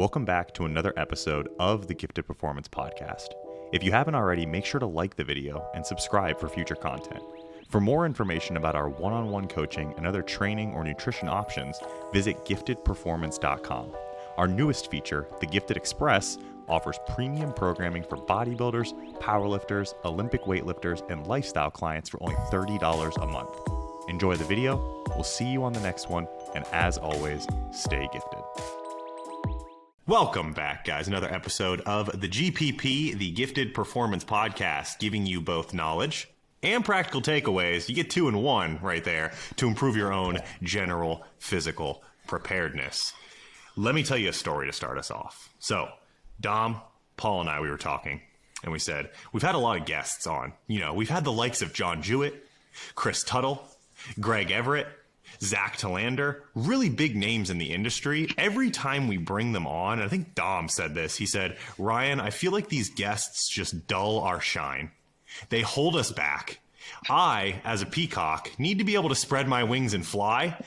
Welcome back to another episode of the Gifted Performance Podcast. If you haven't already, make sure to like the video and subscribe for future content. For more information about our one-on-one coaching and other training or nutrition options, visit giftedperformance.com. Our newest feature, the Gifted Express, offers premium programming for bodybuilders, powerlifters, Olympic weightlifters, and lifestyle clients for only $30 a month. Enjoy the video, we'll see you on the next one, and as always, stay gifted. Welcome back, guys. Another episode of the GPP, the Gifted Performance Podcast, giving you both knowledge and practical takeaways. You get 2 in 1 right there to improve your own general physical preparedness. Let me tell you a story to start us off. So, Dom, Paul, and I, we were talking, and we said, we've had a lot of guests on. You know, we've had the likes of John Jewett, Chris Tuttle, Greg Everett, Zach Talander, really big names in the industry. Every time we bring them on, and I think Dom said this, he said, Ryan, I feel like these guests just dull our shine. They hold us back. I, as a peacock, need to be able to spread my wings and fly.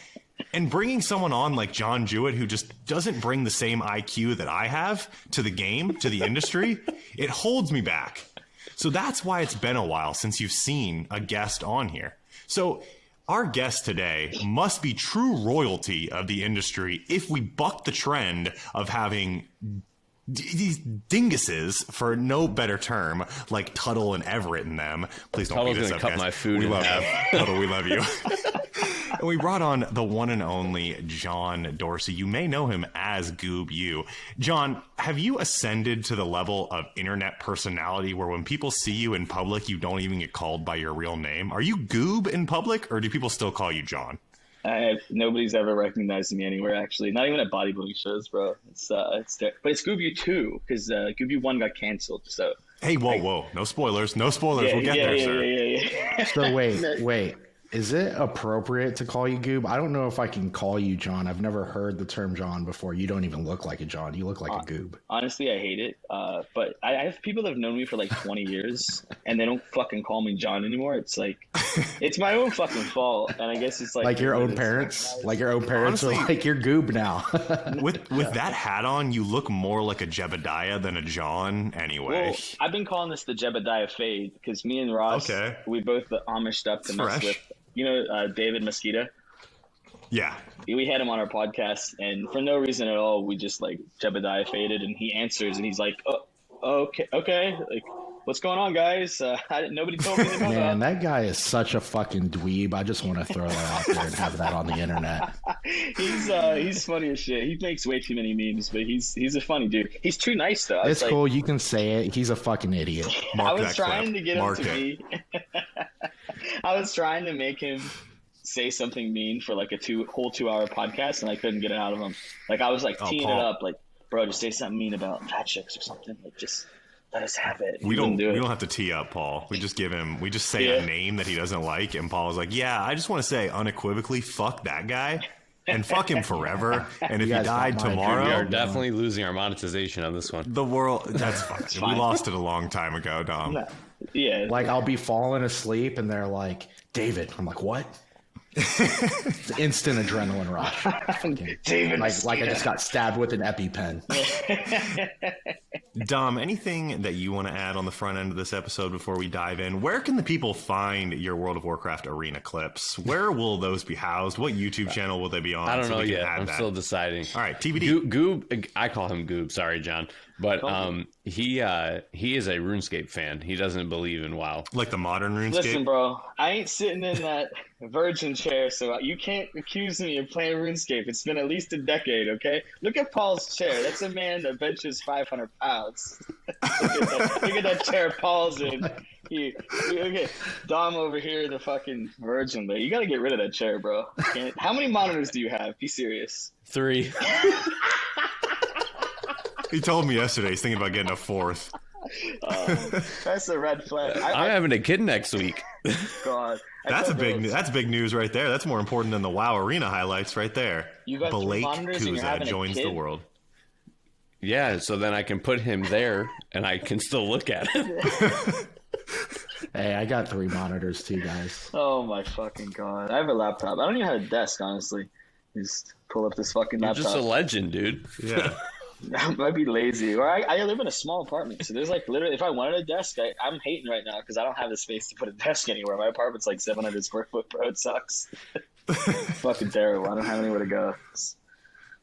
And bringing someone on like John Jewett, who just doesn't bring the same IQ that I have to the game, to the industry, it holds me back. So that's why it's been a while since you've seen a guest on here. So our guest today must be true royalty of the industry if we buck the trend of having these dinguses, for no better term, like Tuttle and Everett in them. Please don't beat us up, guys. My food we love you. Tuttle, we love you. And we brought on the one and only John Dorsey. You may know him as Goob U. John, have you ascended to the level of internet personality where when people see you in public, you don't even get called by your real name? Are you Goob in public, or do people still call you John? Nobody's ever recognized me anywhere, actually. Not even at bodybuilding shows, bro. But it's Goob U 2 because Goob U 1 got canceled. So hey, whoa, no spoilers, no spoilers. We'll get there, sir. Yeah. So wait. Is it appropriate to call you Goob? I don't know if I can call you John. I've never heard the term John before. You don't even look like a John. You look like a Goob. Honestly, I hate it. But I have people that have known me for like 20 years, and they don't fucking call me John anymore. It's like, it's my own fucking fault. And I guess it's like your own parents? Like your own parents honestly, are like, you're Goob now. with that hat on, you look more like a Jebediah than a John anyway. Well, I've been calling this the Jebediah fade because me and Ross, we both Amished up to mess with. You know, David Mosquito? Yeah. We had him on our podcast, and for no reason at all, we just, like, Jebediah faded, and he answers, and he's like, okay. Like, what's going on, guys? Nobody told me anything. Man, that guy is such a fucking dweeb. I just want to throw that out there and have that on the internet. He's funny as shit. He makes way too many memes, but he's a funny dude. He's too nice, though. It's cool. You can say it. He's a fucking idiot. I was trying to get him to be... I was trying to make him say something mean for like a whole 2-hour podcast, and I couldn't get it out of him. Like I was like teeing it up, like, bro, just say something mean about fat chicks or something. Like just let us have it. We don't have to tee up Paul. We just say a name that he doesn't like, and Paul's like, yeah, I just want to say unequively, fuck that guy. And fuck him forever. And if he died tomorrow, we are definitely losing our monetization on this one. The world, that's fine. We lost it a long time ago, Dom. No. Yeah. Like I'll be falling asleep and they're like, David. I'm like, what? It's instant adrenaline rush. David, like I just got stabbed with an EpiPen. Dom, anything that you want to add on the front end of this episode before we dive in? Where can the people find your World of Warcraft arena clips? Where will those be housed? What YouTube channel will they be on? I don't know yet. I'm still deciding. All right, TBD. Goob, I call him Goob. Sorry, John. But he is a RuneScape fan. He doesn't believe in WoW. Like the modern RuneScape? Listen, bro, I ain't sitting in that virgin chair, so you can't accuse me of playing RuneScape. It's been at least a decade, okay? Look at Paul's chair. That's a man that benches 500 pounds. Look at that chair Paul's in. Okay, Dom over here, the fucking virgin, but you gotta get rid of that chair, bro. How many monitors do you have? Be serious. 3. He told me yesterday he's thinking about getting a 4th. That's a red flag. I'm having a kid next week. God, that's big news right there. That's more important than the WoW arena highlights right there. You got Blake Kuza joins the world. Yeah, so then I can put him there and I can still look at it. Hey, I got 3 monitors too, guys. Oh my fucking god! I have a laptop. I don't even have a desk, honestly. Just pull up this fucking laptop. You're just a legend, dude. Yeah. I might be lazy, or I live in a small apartment, so there's like literally, if I wanted a desk, I'm hating right now because I don't have the space to put a desk anywhere. My apartment's like 700 square foot, bro. It sucks. Fucking terrible. I don't have anywhere to go. It's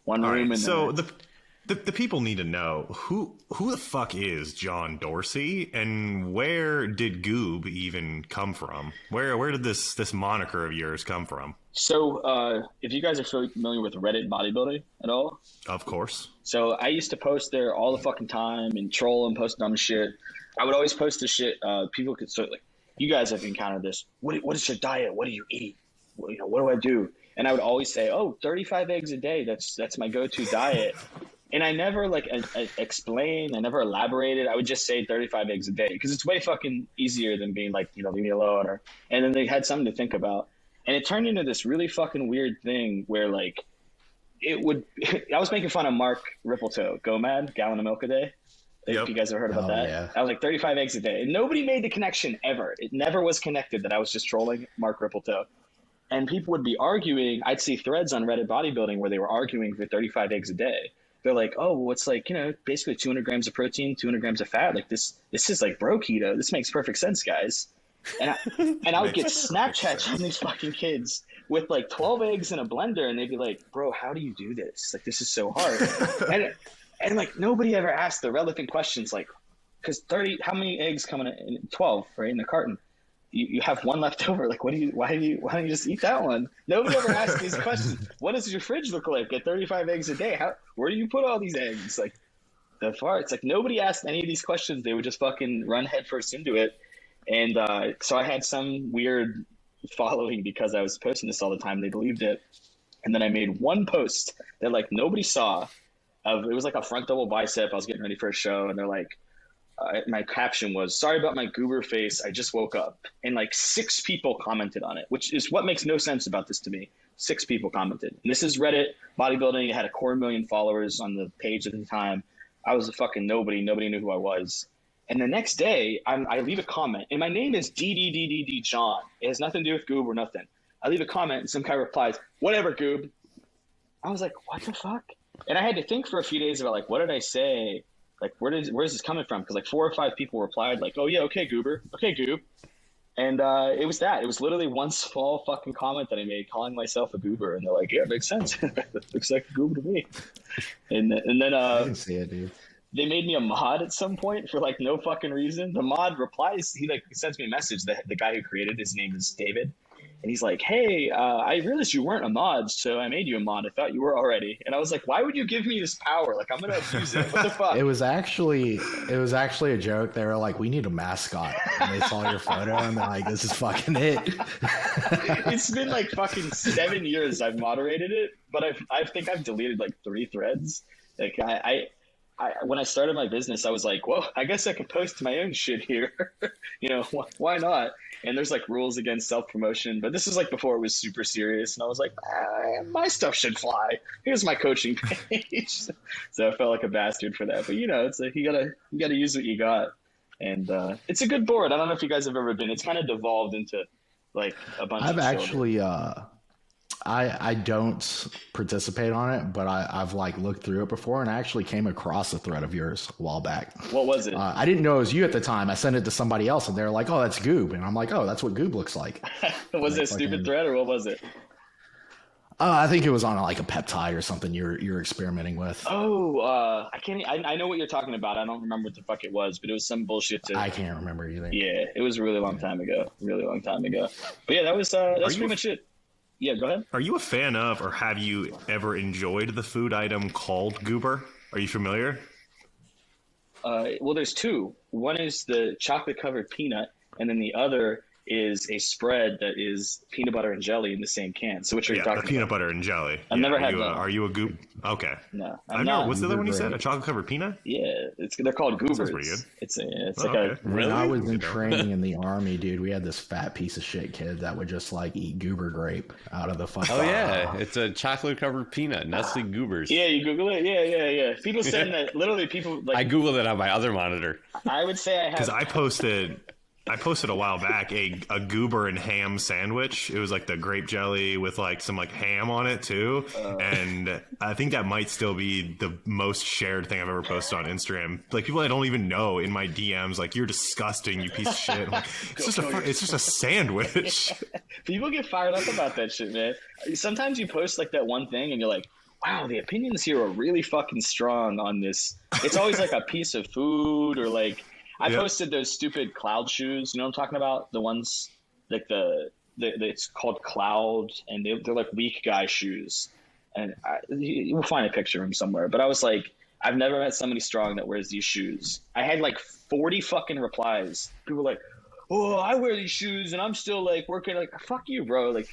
one room. Right, and so the people need to know who the fuck is John Dorsey, and where did Goob even come from? Where did this moniker of yours come from? So, if you guys are familiar with Reddit bodybuilding at all, Of course. so I used to post there all the fucking time and troll and post dumb shit. I would always post the shit. People could start like, you guys have encountered this. What is your diet? What do you eat? What do I do? And I would always say, 35 eggs a day. That's my go-to diet. And I never explained. I never elaborated. I would just say 35 eggs a day because it's way fucking easier than being like, leave me alone. And then they had something to think about. And it turned into this really fucking weird thing where like I was making fun of Mark Rippletoe, GoMad, gallon of milk a day. If you guys ever heard about that. Yeah. I was like 35 eggs a day. And nobody made the connection ever. It never was connected that I was just trolling Mark Rippletoe. And people would be arguing. I'd see threads on Reddit bodybuilding where they were arguing for 35 eggs a day. They're like, well, it's like, basically 200 grams of protein, 200 grams of fat. Like this is like bro keto. This makes perfect sense, guys. And I would get Snapchats from these fucking kids with like 12 eggs in a blender, and they'd be like, bro, how do you do this? Like, this is so hard. and like nobody ever asked the relevant questions, like, because how many eggs come in 12, right, in the carton? You have one left over. Like, why don't you just eat that one? Nobody ever asked these questions. What does your fridge look like at 35 eggs a day? Where do you put all these eggs? Like, it's like nobody asked any of these questions. They would just fucking run headfirst into it. And so I had some weird following because I was posting this all the time. They believed it. And then I made one post that like nobody saw. It was like a front double bicep. I was getting ready for a show, and they're like, my caption was, "Sorry about my goober face. I just woke up." And like 6 people commented on it, which is what makes no sense about this to me. 6 people commented. And this is Reddit bodybuilding. It had 250,000 followers on the page at the time. I was a fucking nobody. Nobody knew who I was. And the next day, I leave a comment, and my name is DDDDD John. It has nothing to do with Goob or nothing. I leave a comment, and some guy replies, "Whatever, Goob." I was like, what the fuck? And I had to think for a few days about like, what did I say? Like, where's this coming from? Because like 4 or 5 people replied like, "Oh yeah, okay, Goober, okay, Goob." And it was that. It was literally one small fucking comment that I made calling myself a goober, and they're like, "Yeah, it makes sense. Looks like a goober to me." And then I can see it, dude. They made me a mod at some point for like no fucking reason. The mod replies, he like sends me a message. The guy who created, his name is David, and he's like, "Hey, I realized you weren't a mod, so I made you a mod. I thought you were already." And I was like, "Why would you give me this power? Like, I'm gonna abuse it. What the fuck?" It was actually a joke. They were like, "We need a mascot," and they saw your photo, and they're like, "This is fucking it." It's been like fucking 7 years I've moderated it, but I think I've deleted like 3 threads. Like when I started my business, I was like, well, I guess I can post my own shit here. Why not? And there's like rules against self-promotion, but this is like before it was super serious. And I was like, my stuff should fly. Here's my coaching page. So I felt like a bastard for that. But it's like, you gotta use what you got. And it's a good board. I don't know if you guys have ever been. It's kind of devolved into like a bunch of I've actually, children. I don't participate on it, but I've like looked through it before, and I actually came across a thread of yours a while back. What was it? I didn't know it was you at the time. I sent it to somebody else, and they're like, "Oh, that's Goob," and I'm like, "Oh, that's what Goob looks like." Was it a stupid thread, or what was it? I think it was on like a peptide or something you're experimenting with. Oh, I can't. I know what you're talking about. I don't remember what the fuck it was, but it was some bullshit. I can't remember either. Yeah, it was a really long time ago. Really long time ago. But yeah, that was pretty much it. Yeah, go ahead. Are you a fan of, or have you ever enjoyed the food item called Goober? Are you familiar? Well, there's 2. One is the chocolate covered peanut, and then the other is a spread that is peanut butter and jelly in the same can. So which are you talking the peanut about? butter and jelly. I've never had that. that. Are you a Goob? Okay. No, I've never. What's the other one you said? A chocolate covered peanut? Yeah, they're called goobers. Sounds pretty good. It's like okay. When I was in training in the army, dude, we had this fat piece of shit kid that would just like eat goober grape out of the fucking. Oh yeah, it's a chocolate covered peanut, Nestle Goobers. Yeah, you Google it. Yeah. People saying that literally people like. I googled it on my other monitor. I would say I have. Because I I posted a while back a goober and ham sandwich. It was like the grape jelly with like some like ham on it too. And I think that might still be the most shared thing I've ever posted on Instagram. Like people I don't even know in my DMs, like, you're disgusting, you piece of shit. I'm like, it's just a sandwich. People get fired up about that shit, man. Sometimes you post like that one thing and you're like, wow, the opinions here are really fucking strong on this. It's always like a piece of food or like, I posted those stupid cloud shoes. You know what I'm talking about? The ones like it's called Cloud, and they're like weak guy shoes. And you'll find a picture of them somewhere. But I was like, I've never met somebody strong that wears these shoes. I had like 40 fucking replies. People were like, oh, I wear these shoes and I'm still like working. Like, fuck you, bro. Like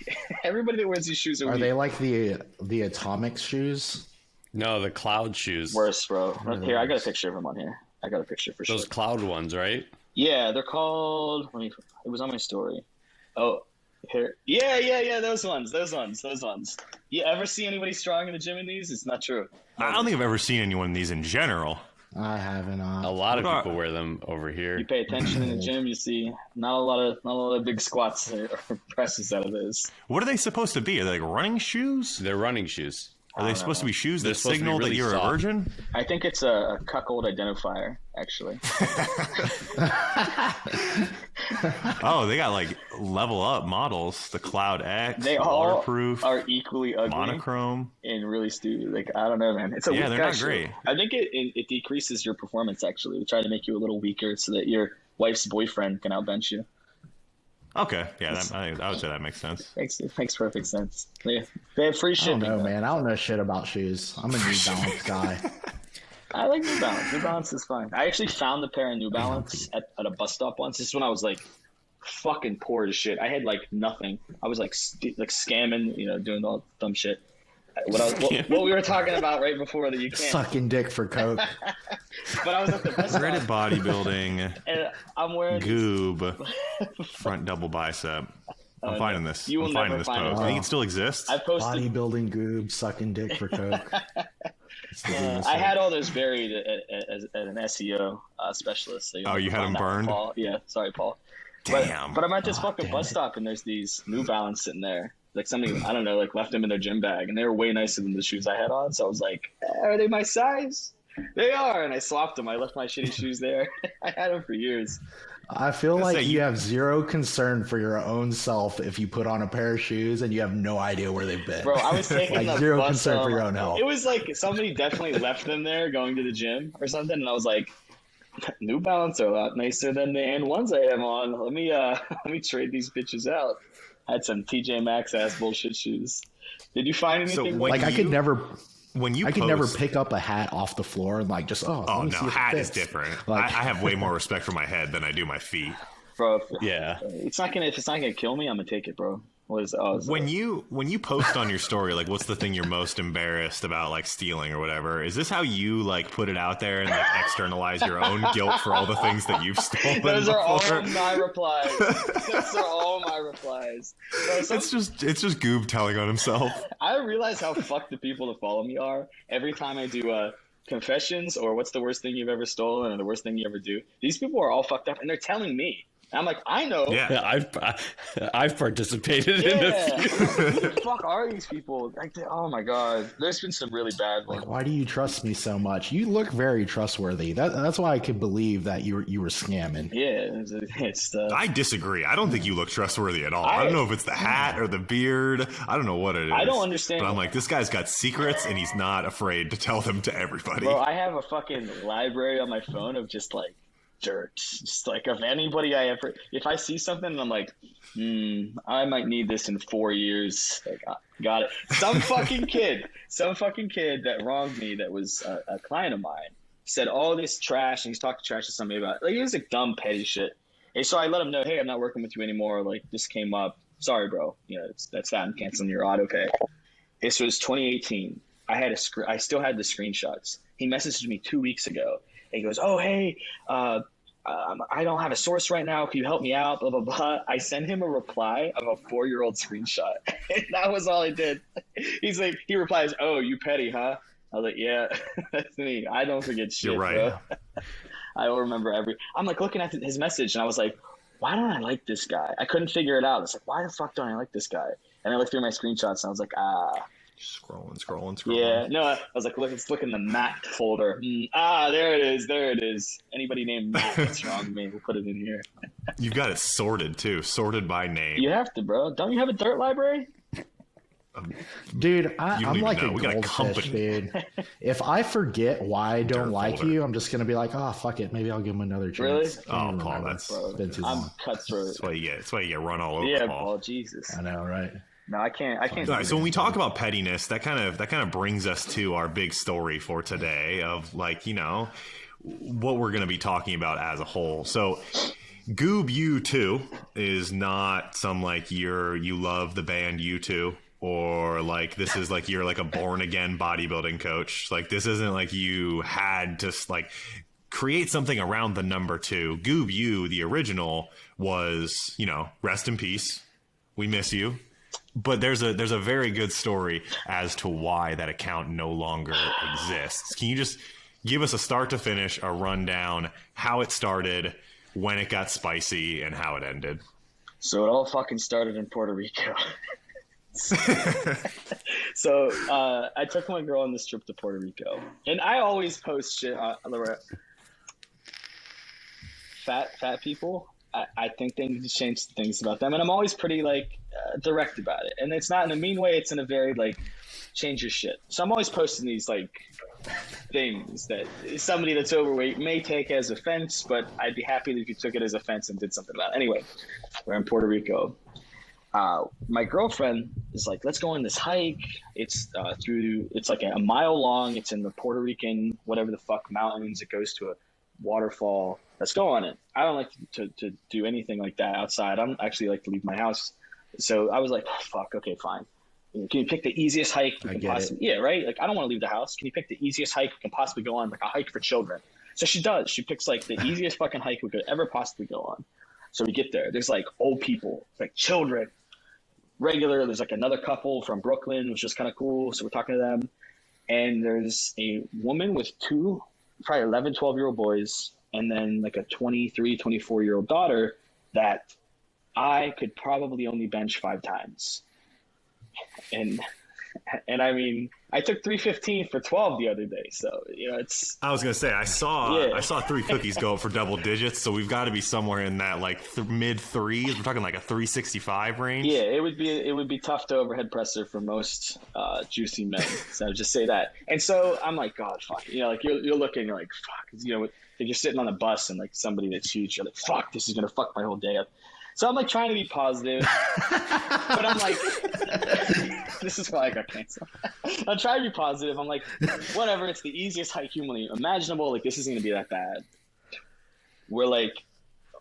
everybody that wears these shoes are weak. they like the Atomic shoes? No, the Cloud shoes. Worse, bro. Here, I got a picture of them on here. I got a picture for sure. Those Cloud ones, right? Yeah, they're called. It was on my story. Oh, here. Yeah. Those ones. You ever see anybody strong in the gym in these? It's not true. I don't think I've ever seen anyone in these in general. I haven't. A lot of people wear them over here. You pay attention in the gym, you see not a lot of big squats or presses out of those. What are they supposed to be? Are they like running shoes? They're running shoes. Are they supposed to be shoes that supposed to be signal really that you're soft. a virgin? I think it's a cuckold identifier, actually. Oh, they got like level up models. The Cloud X, They all waterproof, are equally ugly monochrome. and really stupid. Like, I don't know, man. It's a weak they're guy not shoe. great. I think it decreases your performance, actually. We try to make you a little weaker so that your wife's boyfriend can outbench you. Okay, yeah, I would say that makes sense. It makes perfect sense. They have free I shipping. don't know, though. man. I don't know shit about shoes. I'm a New Balance guy. I like New Balance. New Balance is fine. I actually found a pair of New Balance at a bus stop once. This is when I was like fucking poor as shit. I had like nothing. I was like scamming, doing all dumb shit. What we were talking about right before that you can't. Sucking dick for coke. But I was at the bus stop. Reddit bodybuilding, And I'm wearing Goob, front double bicep. I'm finding this. You will I'm finding never this find post. it. I think it still exists. I posted. Bodybuilding Goob, sucking dick for coke. I had all those buried as an SEO specialist. So You had them burned? Paul. Yeah, sorry, Paul. Damn. But I'm at this fucking bus stop and there's these New Balance sitting there. Like somebody, I don't know, like left them in their gym bag, and they were way nicer than the shoes I had on. So I was like, are they my size? They are, and I swapped them. I left my shitty shoes there. I had them for years. I feel like say you have zero concern for your own self if you put on a pair of shoes and you have no idea where they've been. Bro, I was taking like the zero bus concern for home. your own health. It was like somebody definitely left them there going to the gym or something, and I was like, New Balance are a lot nicer than the N1s I have on. Let me trade these bitches out. I had some TJ Maxx ass bullshit shoes. Did you find anything? when Like I could never post, pick up a hat off the floor and like just Oh let me no, see if it hat is fits. different. Like- I have way more respect for my head than I do my feet. Bro, Yeah. if it's not gonna kill me, I'm gonna take it, bro. When you post on your story, like, what's the thing you're most embarrassed about, like stealing or whatever? Is this how you like put it out there and like externalize your own guilt for all the things that you've stolen? Those are all before? my replies. Those are all my replies. Bro, It's just Goob telling on himself. I realize how fucked the people that follow me are. Every time I do confessions or what's the worst thing you've ever stolen or the worst thing you ever do, these people are all fucked up and they're telling me. And I'm like, I know. Yeah. I've participated in a Yeah. few. Who the fuck are these people? Like, oh my god, there's been some really bad ones. Like, why do you trust me so much? You look very trustworthy. That's why I could believe that you were scamming. Yeah, it's I disagree. I don't think you look trustworthy at all. I don't know if it's the hat or the beard. I don't know what it is. I don't understand. But I'm like, this guy's got secrets and he's not afraid to tell them to everybody. Bro, I have a fucking library on my phone of just like jerks. Just like of anybody if I see something and I'm like, I might need this in 4 years. Like, got it. Some fucking kid that wronged me that was a client of mine said all this trash, and he's talking trash to somebody about it. Like, it was like dumb petty shit. And so I let him know, hey, I'm not working with you anymore. Like, this came up. Sorry, bro. That's that. I'm canceling your auto pay. This was 2018. I still had the screenshots. He messaged me 2 weeks ago. He goes, oh, hey, I don't have a source right now. Can you help me out? Blah, blah, blah. I sent him a reply of a 4-year-old screenshot. And that was all I did. He's like, he replies, oh, you petty, huh? I was like, yeah, that's me. I don't forget shit, You're right. bro. I will remember I'm like looking at his message and I was like, why don't I like this guy? I couldn't figure it out. It's like, why the fuck don't I like this guy? And I looked through my screenshots and I was like, Scrolling. Yeah, no, I was like, let's look in the Matt folder. There it is. Anybody named Matt that's wrong with me, we'll put it in here. You've got it sorted too, sorted by name. You have to, bro. Don't you have a dirt library? Dude, You don't I'm even like know. a We got a goldfish, company. dude. If I forget why I don't Dirt like folder. you, I'm just gonna be like, oh fuck it, maybe I'll give him another chance. Really? Can't Oh, even Paul, remember. that's It's been too I'm long. cutthroat. That's why you get run all over, Yeah, Paul. Paul, Jesus. I know, right? No, I can't. All right, so when we talk about pettiness, that kind of brings us to our big story for today of like, you know, what we're going to be talking about as a whole. So Goob U 2 is not some like you love the band U2, or like this is like you're like a born again bodybuilding coach. Like this isn't like you had to like create something around the number 2. Goob U, the original, was, you know, rest in peace. We miss you. But there's a very good story as to why that account no longer exists. Can you just give us a start to finish, a rundown, how it started, when it got spicy, and how it ended? So it all fucking started in Puerto Rico. So I took my girl on this trip to Puerto Rico, and I always post shit on the fat people. I think they need to change things about them, and I'm always pretty like direct about it. And it's not in a mean way; it's in a very like change your shit. So I'm always posting these like things that somebody that's overweight may take as offense, but I'd be happy if you took it as offense and did something about it. Anyway, we're in Puerto Rico. My girlfriend is like, let's go on this hike. It's it's like a mile long. It's in the Puerto Rican, whatever the fuck mountains. It goes to a waterfall. Let's go on it. I don't like to do anything like that outside. I'm actually like to leave my house. So I was like, oh, fuck, okay, fine. Can you pick the easiest hike we can possibly? Yeah, right. Like I don't want to leave the house. Can you pick the easiest hike we can possibly go on, like a hike for children? So she does. She picks like the easiest fucking hike we could ever possibly go on. So we get there. There's like old people, like children, regular. There's like another couple from Brooklyn, which is kind of cool. So we're talking to them. And there's a woman with two, probably 11, 12-year-old boys, and then like a 23, 24-year-old daughter that I could probably only bench 5 times. And I mean, I took 315 for 12 the other day, so you know it's. I was gonna say I saw 3 cookies go for double digits, so we've got to be somewhere in that like mid 3s. We're talking like a 365 range. Yeah, it would be tough to overhead presser for most juicy men. So I would just say that. And so I'm like, God, fuck, you know, like you're looking, you're like, fuck, you know, like you're sitting on a bus and like somebody that's huge, you're like, fuck, this is gonna fuck my whole day up. So I'm like trying to be positive, but I'm like, this is why I got canceled. I'm trying to be positive. I'm like, whatever, it's the easiest hike humanly imaginable. Like, this isn't going to be that bad. We're like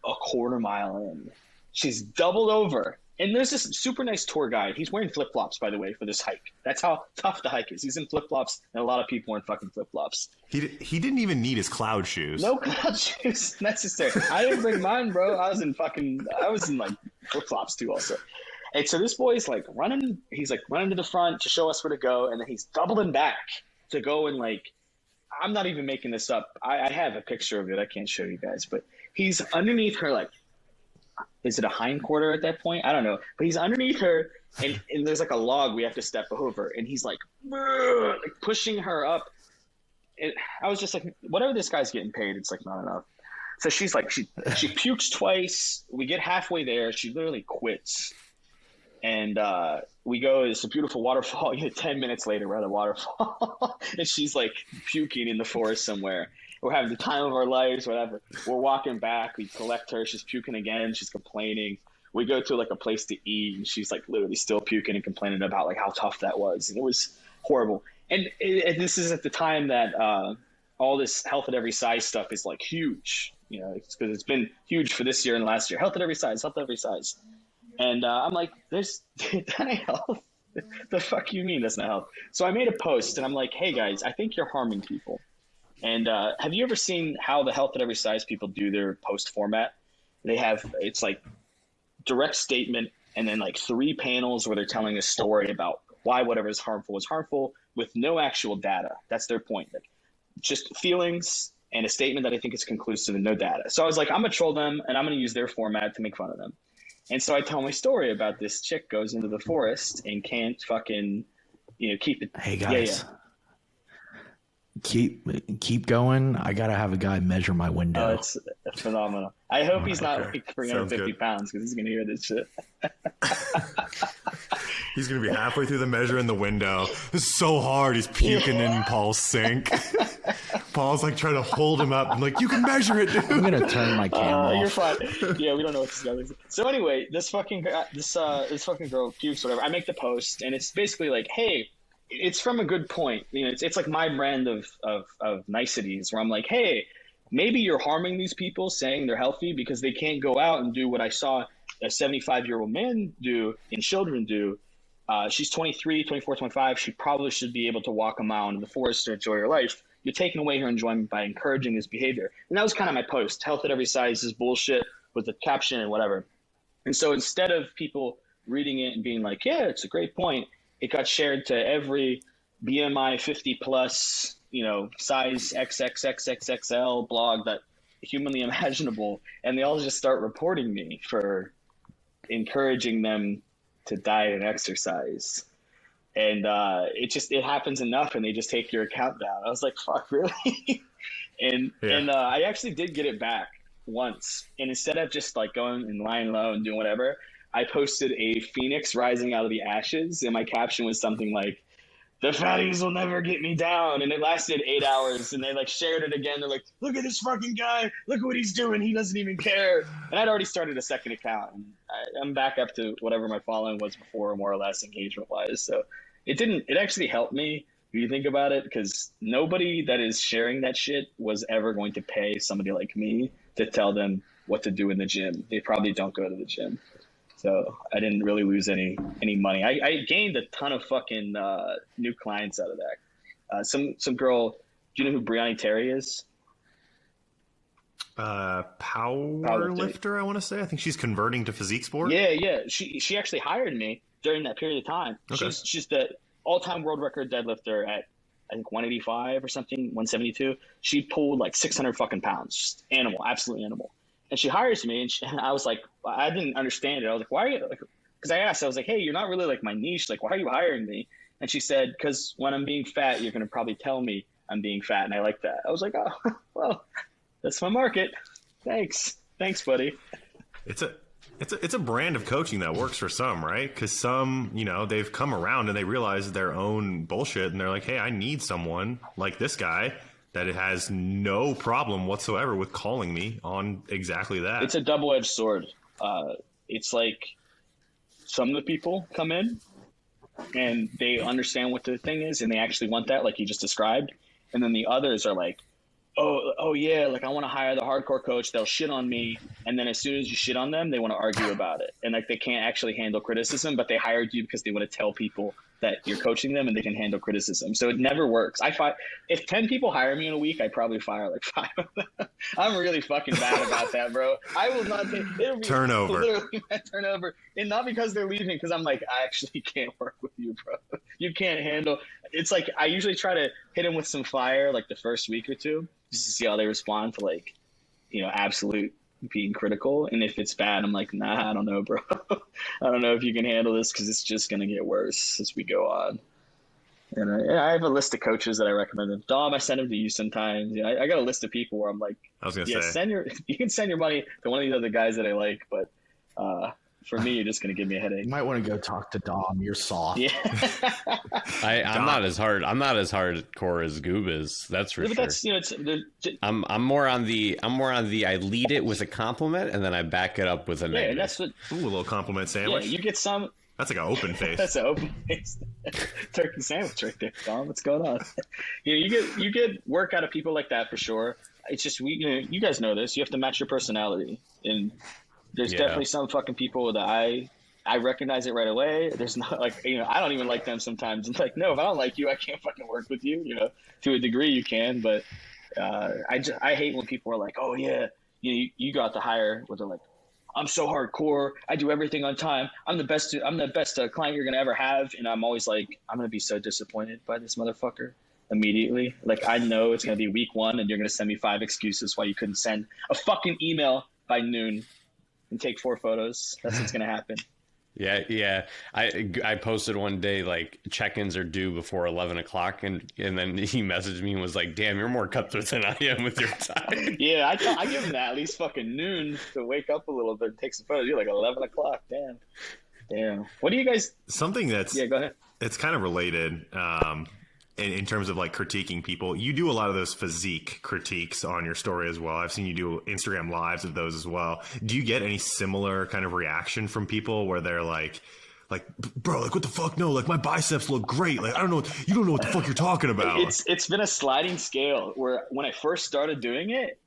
a quarter mile in. She's doubled over. And there's this super nice tour guide. He's wearing flip-flops, by the way, for this hike. That's how tough the hike is. He's in flip-flops, and a lot of people are in fucking flip-flops. He didn't even need his cloud shoes. No cloud shoes necessary. I didn't bring mine, bro. I was in like flip-flops too also. And so this boy's like running. He's like running to the front to show us where to go, and then he's doubling back to go and like, I'm not even making this up. I have a picture of it. I can't show you guys, but he's underneath her like, is it a hindquarter at that point? I don't know. But he's underneath her, and there's like a log we have to step over, and he's like pushing her up. And I was just like, whatever this guy's getting paid, it's like not enough. So she's like, she pukes twice. We get halfway there. She literally quits. And we go, it's a beautiful waterfall. 10 minutes later, we're at a waterfall. And she's like puking in the forest somewhere. We're having the time of our lives, whatever. We're walking back. We collect her. She's puking again. She's complaining. We go to like a place to eat, and she's like literally still puking and complaining about like how tough that was. And it was horrible. And this is at the time that all this health at every size stuff is like huge. You know, it's because it's been huge for this year and last year. Health at every size, health at every size. And I'm like, that ain't health. The fuck you mean that's not health? So I made a post, and I'm like, hey guys, I think you're harming people. And have you ever seen how the health at every size people do their post format? It's like direct statement and then like 3 panels where they're telling a story about why whatever is harmful with no actual data. That's their point. Like just feelings and a statement that I think is conclusive and no data. So I was like, I'm gonna troll them and I'm gonna use their format to make fun of them. And so I tell my story about this chick goes into the forest and can't fucking, keep it. Hey guys, keep going. I gotta have a guy measure my window. Oh, it's phenomenal. I hope he's not like 350 pounds because he's gonna hear this shit. He's going to be halfway through the measure in the window. This is so hard. He's puking in Paul's sink. Paul's like trying to hold him up. I'm like, you can measure it, dude. I'm going to turn my camera off. You're fine. Yeah, we don't know what this guy is. So anyway, this fucking girl pukes, whatever. I make the post, and it's basically like, hey, it's from a good point. It's like my brand of niceties where I'm like, hey, maybe you're harming these people saying they're healthy because they can't go out and do what I saw a 75-year-old man do and children do. She's 23, 24, 25. She probably should be able to walk a mile into the forest to enjoy her life. You're taking away her enjoyment by encouraging this behavior. And that was kind of my post. Health at every size is bullshit with the caption and whatever. And so instead of people reading it and being like, yeah, it's a great point, it got shared to every BMI 50 plus, size XXXXXL blog that humanly imaginable. And they all just start reporting me for encouraging them to diet and exercise. And it happens enough and they just take your account down. I was like, fuck, really? and I actually did get it back once. And instead of just like going and lying low and doing whatever, I posted a phoenix rising out of the ashes, and my caption was something like, the fatties will never get me down. And it lasted 8 hours, and they like shared it again. They're like, look at this fucking guy. Look what he's doing. He doesn't even care. And I'd already started a second account. And I'm back up to whatever my following was before, more or less engagement wise. So it actually helped me if you think about it, because nobody that is sharing that shit was ever going to pay somebody like me to tell them what to do in the gym. They probably don't go to the gym. So I didn't really lose any money. I gained a ton of fucking new clients out of that. Some girl, do you know who Brianna Terry is? Power lifter, I want to say. I think she's converting to physique sport. Yeah. She actually hired me during that period of time. Okay. She's the all-time world record deadlifter at, I think, 185 or something, 172. She pulled like 600 fucking pounds. Just animal, absolute animal. And she hires me, and I was like, I didn't understand it. I was like, why are you, like, because I asked, I was like, hey, you're not really like my niche. Like, why are you hiring me? And she said, because when I'm being fat, you're going to probably tell me I'm being fat. And I like that. I was like, oh, well, that's my market. Thanks, buddy. It's a brand of coaching that works for some, right? Because some, they've come around and they realize their own bullshit, and they're like, hey, I need someone like this guy that it has no problem whatsoever with calling me on exactly that. It's a double-edged sword. It's like some of the people come in and they understand what the thing is and they actually want that, like you just described. And then the others are like, oh yeah, like I want to hire the hardcore coach. They'll shit on me. And then as soon as you shit on them, they want to argue about it. And like they can't actually handle criticism, but they hired you because they want to tell people that you're coaching them and they can handle criticism. So it never works. If 10 people hire me in a week, I probably fire like 5 of them. I'm really fucking bad about that, bro. I will not take turnover. Literally turnover. And not because they're leaving, because I'm like, I actually can't work with you, bro. You can't handle. It's like I usually try to hit them with some fire like the first week or two, just to see how they respond to like, absolute being critical. And if it's bad, I'm like, nah, I don't know, bro. I don't know if you can handle this, because it's just going to get worse as we go on. And I have a list of coaches that I recommend. Dom, I send them to you sometimes. I got a list of people where I'm like, I was going to say, you can send your money to one of these other guys that I like, but for me, you're just going to give me a headache. You might want to go talk to Dom. You're soft. Yeah. I'm not as hardcore as Goob is. That's for sure. But that's, I'm more on the I lead it with a compliment and then I back it up with a negative. Yeah, that's what. Ooh, a little compliment sandwich. Yeah, you get some. That's like an open face. That's an open face. Turkey sandwich right there, Dom. What's going on? You get work out of people like that for sure. It's just you guys know this. You have to match your personality, and there's definitely some fucking people that I recognize it right away. There's not like I don't even like them sometimes. It's like, no, if I don't like you, I can't fucking work with you. To a degree you can, but I hate when people are like, oh yeah, you got the hire where they're like, I'm so hardcore. I do everything on time. I'm the best client you're gonna ever have. And I'm always like, I'm gonna be so disappointed by this motherfucker. immediately. Like, I know it's going to be week 1 and you're going to send me 5 excuses why you couldn't send a fucking email by noon and take 4 photos. That's what's going to happen. Yeah. I posted one day, like, check-ins are due before 11 o'clock, and then he messaged me and was like, damn, you're more cutthroat than I am with your time. Yeah, I give him that at least fucking noon to wake up a little bit and take some photos. You're like 11 o'clock. Damn. What do you guys... Something that's... Yeah, go ahead. It's kind of related in terms of like critiquing people. You do a lot of those physique critiques on your story as well. I've seen you do Instagram lives of those as well. Do you get any similar kind of reaction from people where they're like, bro, like, what the fuck? No, like, my biceps look great. Like, I don't know. You don't know what the fuck you're talking about. It's been a sliding scale where when I first started doing it,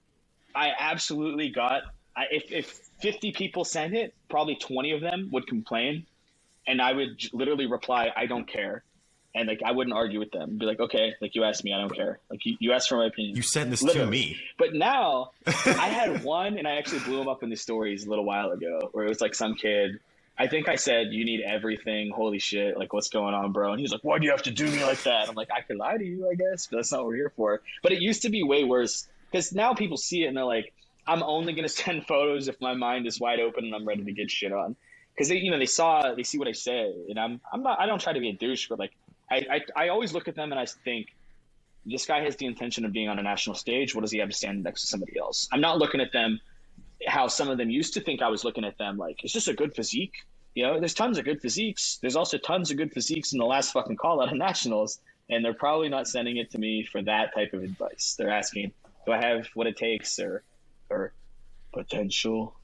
I absolutely got, if 50 people sent it, probably 20 of them would complain. And I would literally reply, I don't care. And like, I wouldn't argue with them. Be like, okay, like, you asked me, I don't care. Like, you asked for my opinion. You sent this literally. to me. But now I had one, and I actually blew him up in the stories a little while ago, where it was like some kid. I think I said, you need everything. Holy shit. Like, what's going on, bro? And he was like, why do you have to do me like that? I'm like, I could lie to you, I guess, but that's not what we're here for. But it used to be way worse, because now people see it and they're like, I'm only going to send photos if my mind is wide open and I'm ready to get shit on. Because they see what I say, and I don't try to be a douche, but like, I always look at them and I think, this guy has the intention of being on a national stage. What does he have to stand next to somebody else? I'm not looking at them how some of them used to think I was looking at them, like, is this a good physique? You know, there's tons of good physiques. There's also tons of good physiques in the last fucking call out of nationals, and they're probably not sending it to me for that type of advice. They're asking, do I have what it takes or potential?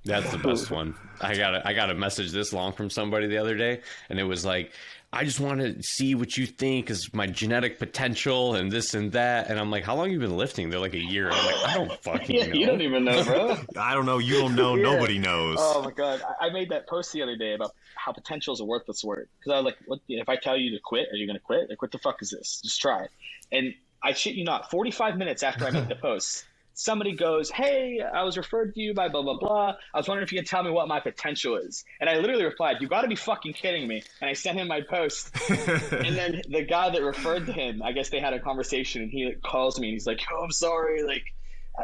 That's the best one. I got a message this long from somebody the other day, and it was like, I just want to see what you think is my genetic potential and this and that. And I'm like, how long have you been lifting? They're like, a year. I'm like, I don't fucking know. You don't even know, bro. I don't know. You don't know. Yeah. Nobody knows. Oh my God. I made that post the other day about how potential is a worthless word. Because I was like, what, if I tell you to quit, are you going to quit? Like, what the fuck is this? Just try it. And I shit you not, 45 minutes after I made the post, somebody goes, hey, I was referred to you by blah, blah, blah. I was wondering if you could tell me what my potential is. And I literally replied, you got to be fucking kidding me. And I sent him my post. And then the guy that referred to him, I guess they had a conversation, and he like, calls me and he's like, oh, I'm sorry. Like,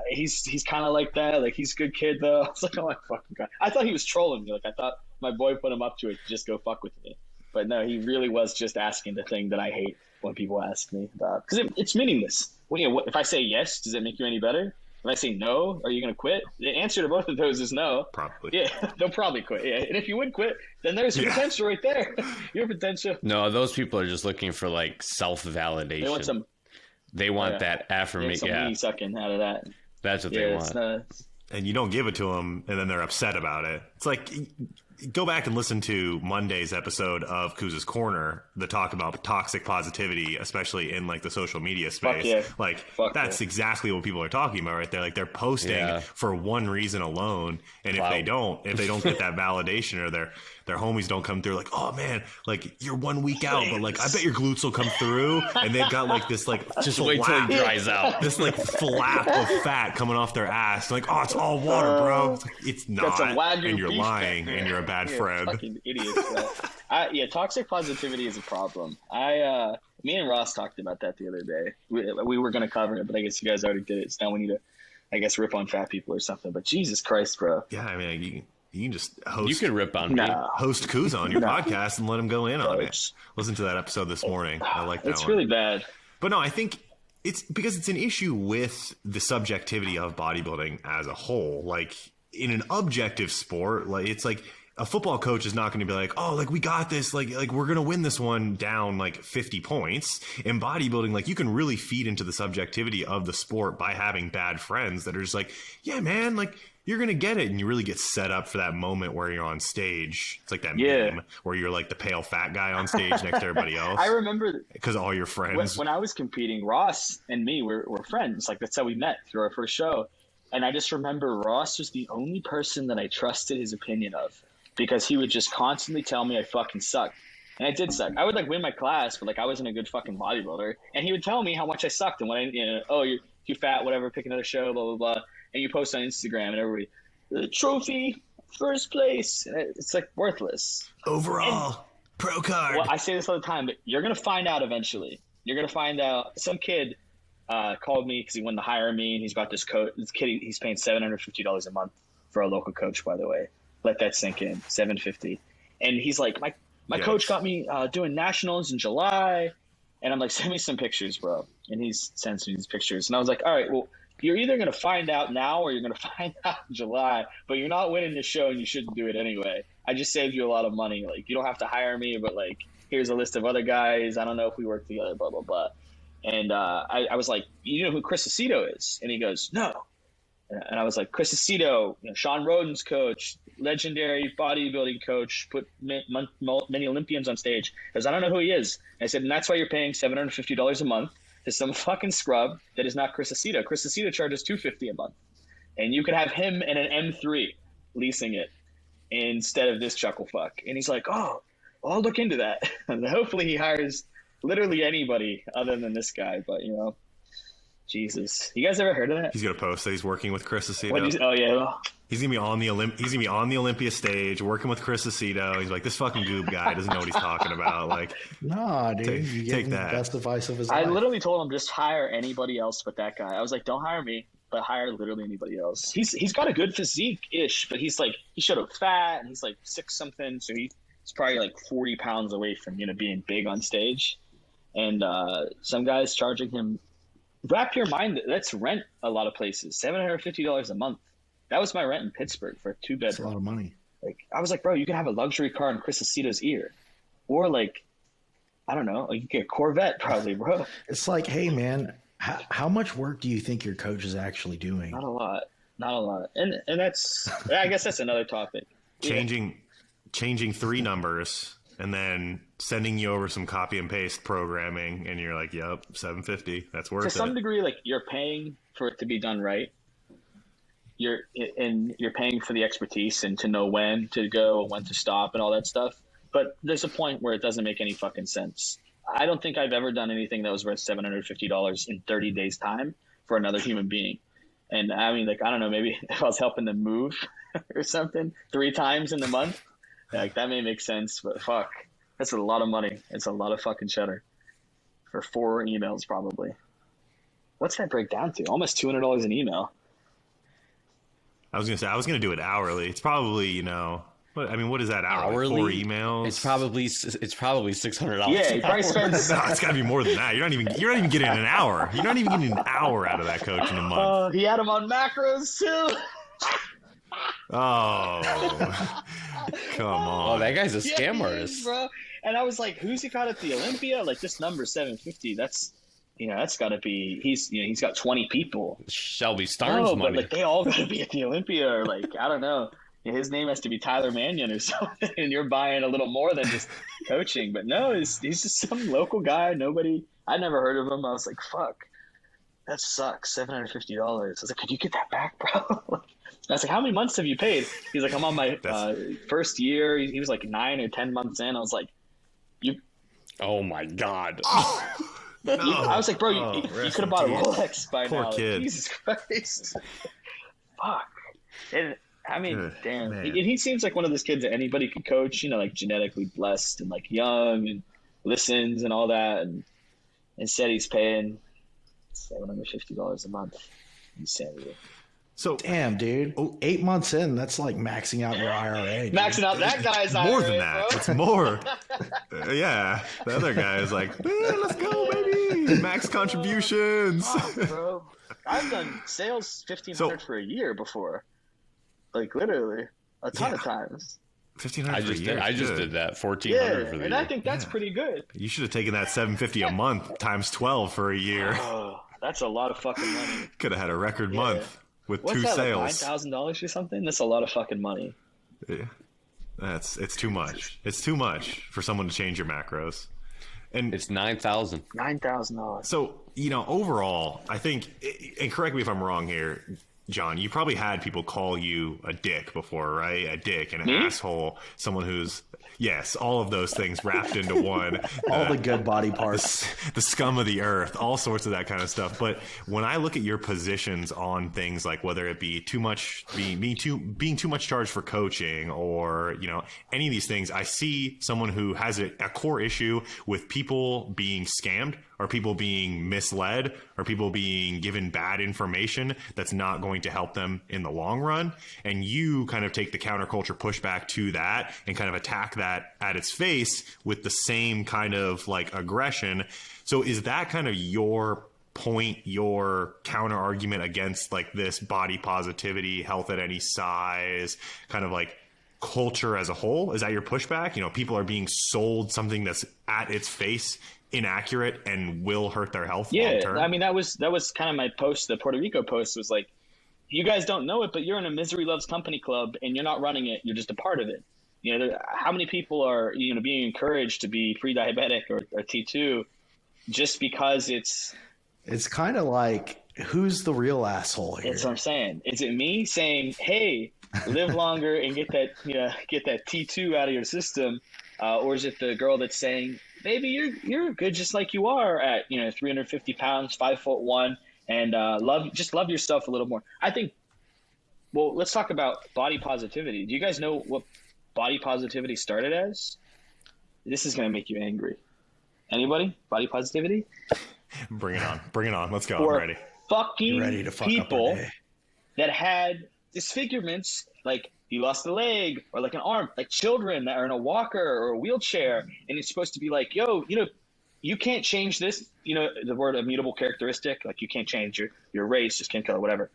he's kind of like that. Like, he's a good kid, though. I was like, oh my fucking God. I thought he was trolling me. Like, I thought my boy put him up to it to just go fuck with me. But no, he really was just asking the thing that I hate when people ask me about. Because it's meaningless. Well, you know, if I say yes, does it make you any better? If I say no, are you going to quit? The answer to both of those is no. Probably. Yeah, they'll probably quit. Yeah, and if you would quit, then there's your potential right there. Your potential. No, those people are just looking for like self-validation. They want some. They want that affirmation. Yeah, some sucking out of that. That's what they want. And you don't give it to them, and then they're upset about it. It's like, go back and listen to Monday's episode of Kuz's Corner, the talk about toxic positivity, especially in like the social media space. That's exactly what people are talking about right there. Like, they're posting for one reason alone, and if they don't get that validation, or their homies don't come through, like, oh man, like, you're 1 week out, but like, I bet your glutes will come through, and they've got like this, like, just wait till it dries out, this like flap of fat coming off their ass, like, oh, it's all water, bro. It's not, and you're lying, and you're a bad friend. Fucking idiots, bro. Toxic positivity is a problem. Me and Ross talked about that the other day. We were going to cover it, but I guess you guys already did it. So now we need to, I guess, rip on fat people or something. But Jesus Christ, bro. Yeah, I mean, you can just host. You can rip on me. Host Kuz on your podcast and let him go in on it. Listen to that episode this morning. I like that one. It's really bad. But no, I think it's because it's an issue with the subjectivity of bodybuilding as a whole. Like, in an objective sport, like, it's like, a football coach is not going to be like, oh, like, we got this, like we're going to win this one down like 50 points. In bodybuilding, like, you can really feed into the subjectivity of the sport by having bad friends that are just like, yeah, man, like, you're going to get it. And you really get set up for that moment where you're on stage. It's like that meme where you're like the pale fat guy on stage next to everybody else. I remember because all your friends. When I was competing, Ross and me were friends. Like, that's how we met through our first show. And I just remember Ross was the only person that I trusted his opinion of, because he would just constantly tell me I fucking sucked. And I did suck. I would like win my class, but like, I wasn't a good fucking bodybuilder. And he would tell me how much I sucked. And when you're too fat, whatever, pick another show, blah, blah, blah. And you post on Instagram and everybody, the trophy, first place. And it's like worthless. Overall, Pro card. Well, I say this all the time, but you're gonna find out eventually. You're gonna find out. Some kid called me because he wanted to hire me, and he's got this coach. This kid, he's paying $750 a month for a local coach. By the way, let that sink in. $750, and he's like, my coach got me doing nationals in July, and I'm like, send me some pictures, bro. And he sends me these pictures, and I was like, all right, well, you're either gonna find out now or you're gonna find out in July, but you're not winning the show, and you shouldn't do it anyway. I just saved you a lot of money. Like, you don't have to hire me, but like, here's a list of other guys. I don't know if we work together, blah, blah, blah. And I was like, you know who Chris Aceto is? And he goes, no. And I was like, Chris Aceto, Sean Roden's coach, legendary bodybuilding coach, put many Olympians on stage. He goes, I don't know who he is. And I said, and that's why you're paying $750 a month to some fucking scrub that is not Chris Aceto. Chris Aceto charges $250 a month. And you could have him and an M3 leasing it instead of this chuckle fuck. And he's like, oh, well, I'll look into that. And hopefully he hires literally anybody other than this guy. But, Jesus. You guys ever heard of that? He's gonna post that he's working with Chris Aceto. Oh, yeah. He's gonna be on the Olympia stage working with Chris Aceto. He's like, this fucking Goob guy doesn't know what he's talking about. Like, nah, dude, you take get that. the best advice of his I life. literally told him, just hire anybody else but that guy. I was like, don't hire me, but hire literally anybody else. He's got a good physique-ish, but he's like, he showed up fat, and he's like 6-something, so he's probably like 40 pounds away from being big on stage. And some guy's charging him. Wrap your mind, that's rent a lot of places. $750 a month. That was my rent in Pittsburgh for a 2-bedroom. That's a lot of money. Like, I was like, bro, you can have a luxury car in Chris Aceto's ear, or like, I don't know, you can get a Corvette probably, bro. It's like, hey man, how much work do you think your coach is actually doing? Not a lot. And that's, I guess that's another topic. changing 3 numbers and then sending you over some copy and paste programming, and you're like, yep, $750. That's worth it. To some degree, like, you're paying for it to be done right. You're paying for the expertise and to know when to go, when to stop, and all that stuff. But there's a point where it doesn't make any fucking sense. I don't think I've ever done anything that was worth $750 in 30 days' time for another human being. And I mean, like, I don't know, maybe if I was helping them move or something 3 times in the month, like, that may make sense. But fuck, that's a lot of money. It's a lot of fucking cheddar for 4 emails probably. What's that break down to? Almost $200 an email. I was gonna do it hourly. It's probably, what is that hourly? 4 emails. It's probably $600. Yeah, he probably spends. No, it's got to be more than that. You're not even getting an hour. You're not even getting an hour out of that coach in a month. He had him on macros too. Oh, come on. Oh, that guy's a Yeah, scam he artist. is, bro. And I was like, who's he got at the Olympia? Like, this number 750. That's got to be. He's got 20 people. Shelby Starnes But money. like, they all got to be at the Olympia, or like, I don't know. His name has to be Tyler Mannion or something, and you're buying a little more than just coaching. But no, he's just some local guy. I never heard of him. I was like, fuck, that sucks. $750. I was like, could you get that back, bro? I was like, how many months have you paid? He's like, I'm on my first year. He was like 9 or 10 months in. I was like, Oh my God. No. I was like, bro, you could have bought a Rolex by Poor now. kid. Like, Jesus Christ. Fuck. And I mean, Good damn. man. He seems like one of those kids that anybody could coach, like genetically blessed and like young and listens and all that. And instead he's paying $750 a month. Insanity. So Damn, dude. 8 months in, that's like maxing out your IRA. dude. Maxing out that guy's more IRA, than that. bro. It's more. Yeah. The other guy is like, let's go, baby. Max contributions. Fuck, bro. I've done sales $1,500 for a year before. Like, literally. A ton of times. $1,500 I just did that. $1,400 Yeah, for the and year. I think that's pretty good. You should have taken that $750 a month times 12 for a year. Oh, that's a lot of fucking money. Could have had a record month with What's 2 that, sales. like $9,000 or something? That's a lot of fucking money. Yeah. It's too much. It's too much for someone to change your macros. And It's 9,000. $9,000. so, overall, I think, and correct me if I'm wrong here, John, you probably had people call you a dick before, right? A dick, an asshole, someone who's, yes, all of those things wrapped into one. All the good body parts. The scum of the earth, all sorts of that kind of stuff. But when I look at your positions on things like whether it be being too much charged for coaching or, you know, any of these things, I see someone who has a core issue with people being scammed or people being misled or people being given bad information that's not going to help them in the long run. And you kind of take the counterculture pushback to that and kind of attack that at its face with the same kind of like aggression. So is that kind of your point, your counter argument against like this body positivity, health at any size, kind of like culture as a whole? Is that your pushback? You know, people are being sold something that's at its face inaccurate and will hurt their health long term. I mean, that was kind of my post. The Puerto Rico post was like, you guys don't know it, but you're in a misery loves company club and you're not running it. You're just a part of it. You know, how many people are, you know, being encouraged to be pre-diabetic or T2 just because it's kind of like, who's the real asshole here? That's what I'm saying. Is it me saying, hey, live longer and get that T2 out of your system? Or is it the girl that's saying, baby, you're good just like you are at, you know, 350 pounds, 5'1", and love yourself a little more. I think, well, let's talk about body positivity. Do you guys know what body positivity started as? This is going to make you angry. Anybody? Body positivity? Bring it on. Bring it on. Let's go. For I'm ready. Fucking ready to fuck people up our day. that had disfigurements, like you lost a leg or like an arm, like children that are in a walker or a wheelchair, and it's supposed to be like, yo, you know, you can't change this, you know, the word immutable characteristic, like you can't change your race, your skin color, whatever.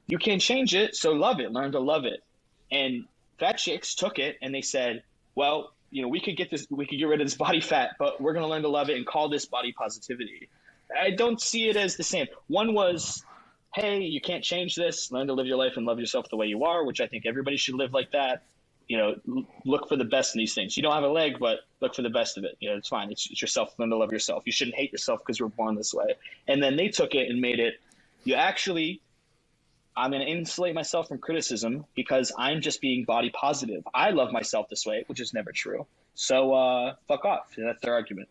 You can't change it, so love it, learn to love it. And fat chicks took it and they said, well, you know, we could get rid of this body fat, but we're going to learn to love it and call this body positivity. I don't see it as the same. One was, hey, you can't change this. Learn to live your life and love yourself the way you are, which I think everybody should live like that. You know, look for the best in these things. You don't have a leg, but look for the best of it. You know, it's fine. It's yourself. Learn to love yourself. You shouldn't hate yourself because you were born this way. And then they took it and made it, I'm going to insulate myself from criticism because I'm just being body positive. I love myself this way, which is never true. So fuck off. That's their argument.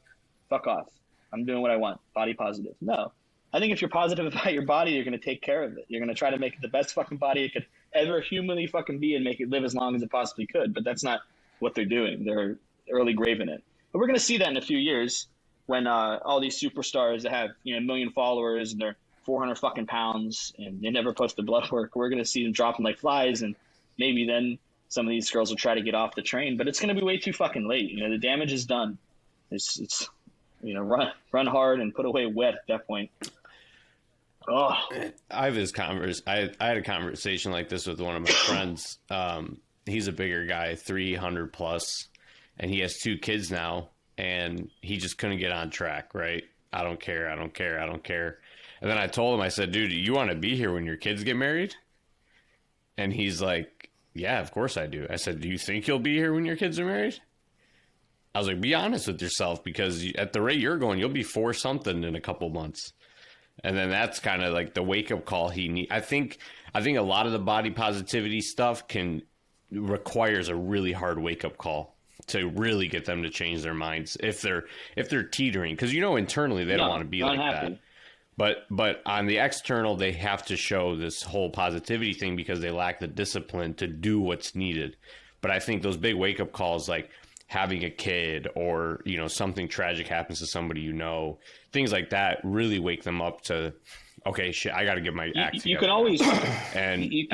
Fuck off. I'm doing what I want. Body positive. No. I think if you're positive about your body, you're going to take care of it. You're going to try to make it the best fucking body it could ever humanly fucking be and make it live as long as it possibly could. But that's not what they're doing. They're early graving it. But we're going to see that in a few years when all these superstars that have, you know, 1 million followers and they're 400 fucking pounds and they never post the blood work, we're going to see them dropping like flies. And maybe then some of these girls will try to get off the train, but it's going to be way too fucking late. You know, the damage is done. It's you know, run hard and put away wet at that point. Oh, I had a conversation like this with one of my friends. He's a bigger guy, 300 plus, and he has 2 kids now, and he just couldn't get on track. Right? I don't care. And then I told him, I said, dude, you want to be here when your kids get married? And he's like, yeah, of course I do. I said, do you think you'll be here when your kids are married? I was like, be honest with yourself, because at the rate you're going, you'll be 4 something in a couple months. And then that's kind of like the wake up call he needs. I think a lot of the body positivity stuff requires a really hard wake up call to really get them to change their minds if they're teetering, because, you know, internally they don't want to be like that. But on the external, they have to show this whole positivity thing because they lack the discipline to do what's needed. But I think those big wake up calls, like having a kid or, you know, something tragic happens to somebody, you know, things like that really wake them up to, okay, shit, I got to get my act together. You can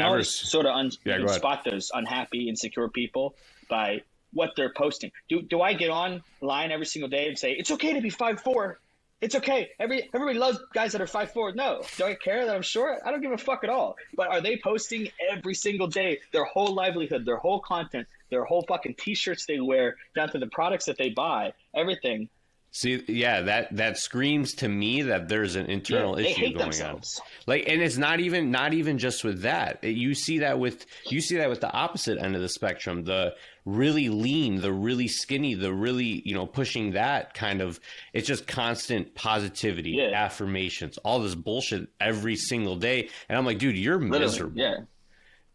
always sort of spot those unhappy, insecure people by what they're posting. Do I get online every single day and say, it's okay to be 5'4"? It's okay. Everybody loves guys that are 5'4". No. Do I care that I'm short? I don't give a fuck at all. But are they posting every single day their whole livelihood, their whole content, their whole fucking T-shirts they wear, down to the products that they buy, everything, See, yeah, that screams to me that there's an internal they issue hate going themselves. on. Like, and it's not even just with that. You see that with the opposite end of the spectrum. The really lean, the really skinny, the really, pushing that kind of, it's just constant positivity, affirmations, all this bullshit every single day. And I'm like, dude, you're miserable. Yeah.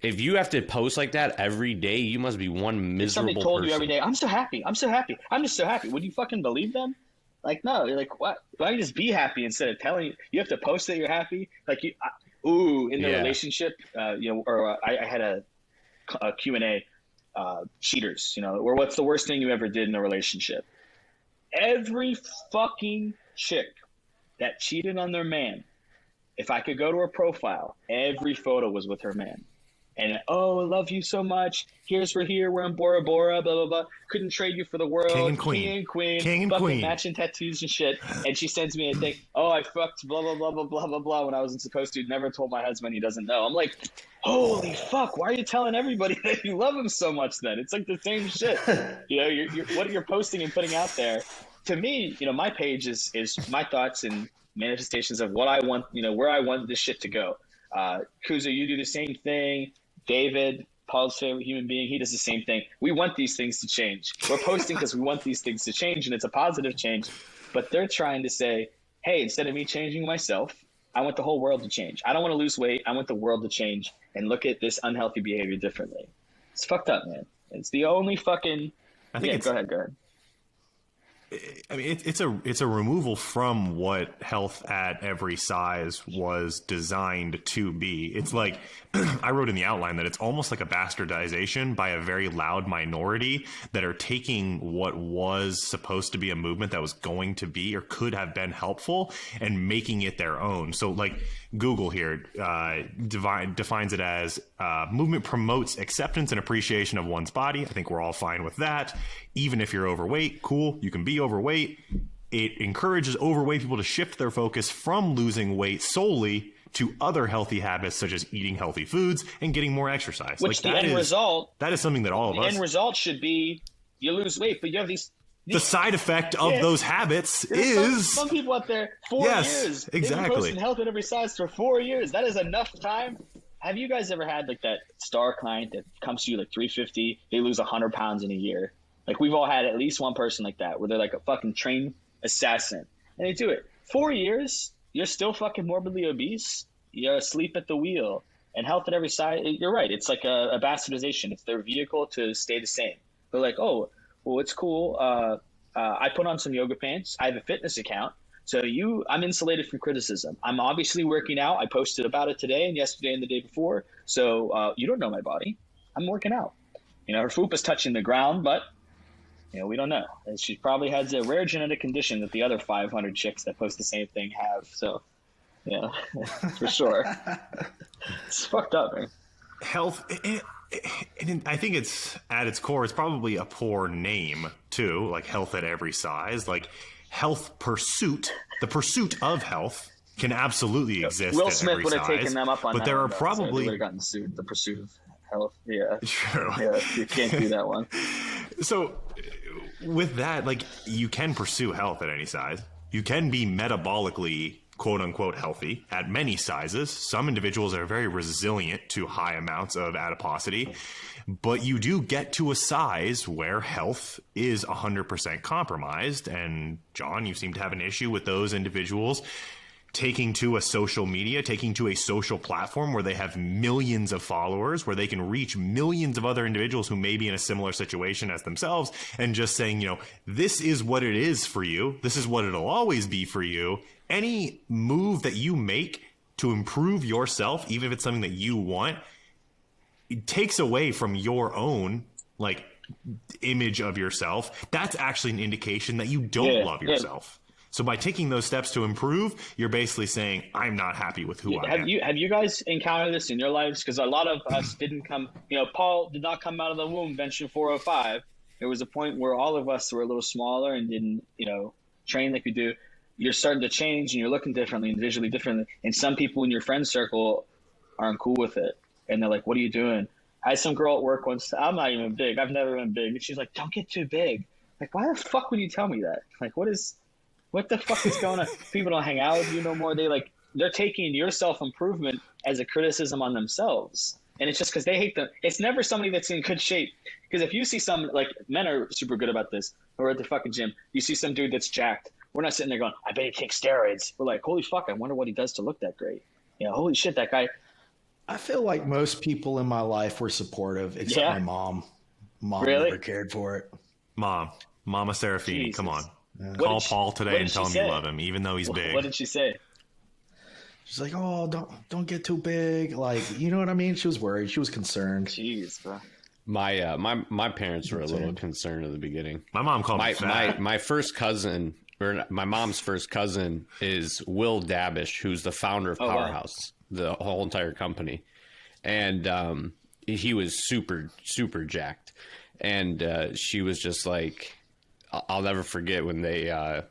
If you have to post like that every day, you must be one miserable Somebody told person. you every day, I'm so happy. I'm so happy. I'm just so happy. Would you fucking believe them? Like, no, you're like, what? Why don't you just be happy instead of telling you? You have to post that you're happy. Like, in the relationship, I had a Q&A, cheaters, or what's the worst thing you ever did in a relationship? Every fucking chick that cheated on their man, if I could go to her profile, every photo was with her man. And, oh, I love you so much. We're here. We're in Bora Bora, blah, blah, blah. Couldn't trade you for the world. King and queen. King and fucking queen. Matching tattoos and shit. And she sends me a thing, oh, I fucked blah, blah, blah, blah, blah, blah, blah, when I wasn't supposed to. Never told my husband, he doesn't know. I'm like, holy fuck, why are you telling everybody that you love him so much then? It's like the same shit. You're what you're posting and putting out there. To me, my page is my thoughts and manifestations of what I want, where I want this shit to go. Kuzo, you do the same thing. David, Paul's favorite human being, he does the same thing. We want these things to change. We're posting because we want these things to change, and it's a positive change. But they're trying to say, hey, instead of me changing myself, I want the whole world to change. I don't want to lose weight. I want the world to change and look at this unhealthy behavior differently. It's fucked up, man. It's the only fucking... Go ahead. I mean, it's a removal from what health at every size was designed to be. It's like, I wrote in the outline that it's almost like a bastardization by a very loud minority that are taking what was supposed to be a movement that was going to be or could have been helpful and making it their own. So like Google here defines it as movement promotes acceptance and appreciation of one's body. I think we're all fine with that. Even if you're overweight, cool, you can be overweight. It encourages overweight people to shift their focus from losing weight solely to other healthy habits such as eating healthy foods and getting more exercise. Which the end result... That is something that all of us... The end result should be you lose weight, but you have these... The side effect of those habits is... Some people out there, 4 years. Exactly. They've been posting health at every size for 4 years. That is enough time. Have you guys ever had like that star client that comes to you like 350, they lose 100 pounds in a year? Like we've all had at least one person like that where they're like a fucking trained assassin. And they do it. 4 years, you're still fucking morbidly obese. You're asleep at the wheel. And health at every size, you're right. It's like a bastardization. It's their vehicle to stay the same. They're like, oh, well, it's cool. I put on some yoga pants. I have a fitness account. So I'm insulated from criticism. I'm obviously working out. I posted about it today and yesterday and the day before. So you don't know my body. I'm working out. Her fupa's touching the ground, but we don't know. And she probably has a rare genetic condition that the other 500 chicks that post the same thing have. So, for sure. It's fucked up, man. Health, and I think it's at its core, it's probably a poor name too, like health at every size. Like health pursuit, the pursuit of health can absolutely exist. Will at Smith every would have size, taken them up on but that. There one, are probably so would have gotten sued. The pursuit of health. Yeah, true. Yeah, you can't do that one. So with that, like you can pursue health at any size. You can be metabolically quote unquote healthy at many sizes. Some individuals are very resilient to high amounts of adiposity, but you do get to a size where health is 100% compromised. And John, you seem to have an issue with those individuals taking to a social media, taking to a social platform where they have millions of followers, where they can reach millions of other individuals who may be in a similar situation as themselves, and just saying, this is what it is for you. This is what it'll always be for you. Any move that you make to improve yourself, even if it's something that you want, it takes away from your own, image of yourself. That's actually an indication that you don't love yourself. So by taking those steps to improve, you're basically saying, I'm not happy with who I am. Have you guys encountered this in your lives? Because a lot of us didn't come, Paul did not come out of the womb benching 405. There was a point where all of us were a little smaller and didn't, train like we do. You're starting to change and you're looking differently and visually differently. And some people in your friend circle aren't cool with it. And they're like, what are you doing? I had some girl at work once. I'm not even big. I've never been big. And she's like, don't get too big. Like, why the fuck would you tell me that? Like, what is what the fuck is going on? People don't hang out with you no more. They're taking your self-improvement as a criticism on themselves. And it's just because they hate them. It's never somebody that's in good shape. Because if you see some, like, men are super good about this. Or at the fucking gym, you see some dude that's jacked. We're not sitting there going, I bet he takes steroids. We're like, holy fuck, I wonder what he does to look that great. Holy shit, that guy. I feel like most people in my life were supportive, except my mom. Mom really? never cared for it. Mama Serafini, Jesus. come on. Yeah. Call Paul today and tell him say? you love him, even though he's big. What did she say? She's like, oh, don't get too big. Like, you know what I mean? She was worried. She was concerned. Jeez, bro. My parents were a little concerned at the beginning. My mom called me fat. My first cousin, or my mom's first cousin, is Will Dabish, who's the founder of Powerhouse, the whole entire company, and he was super jacked, and she was just like, I'll never forget when they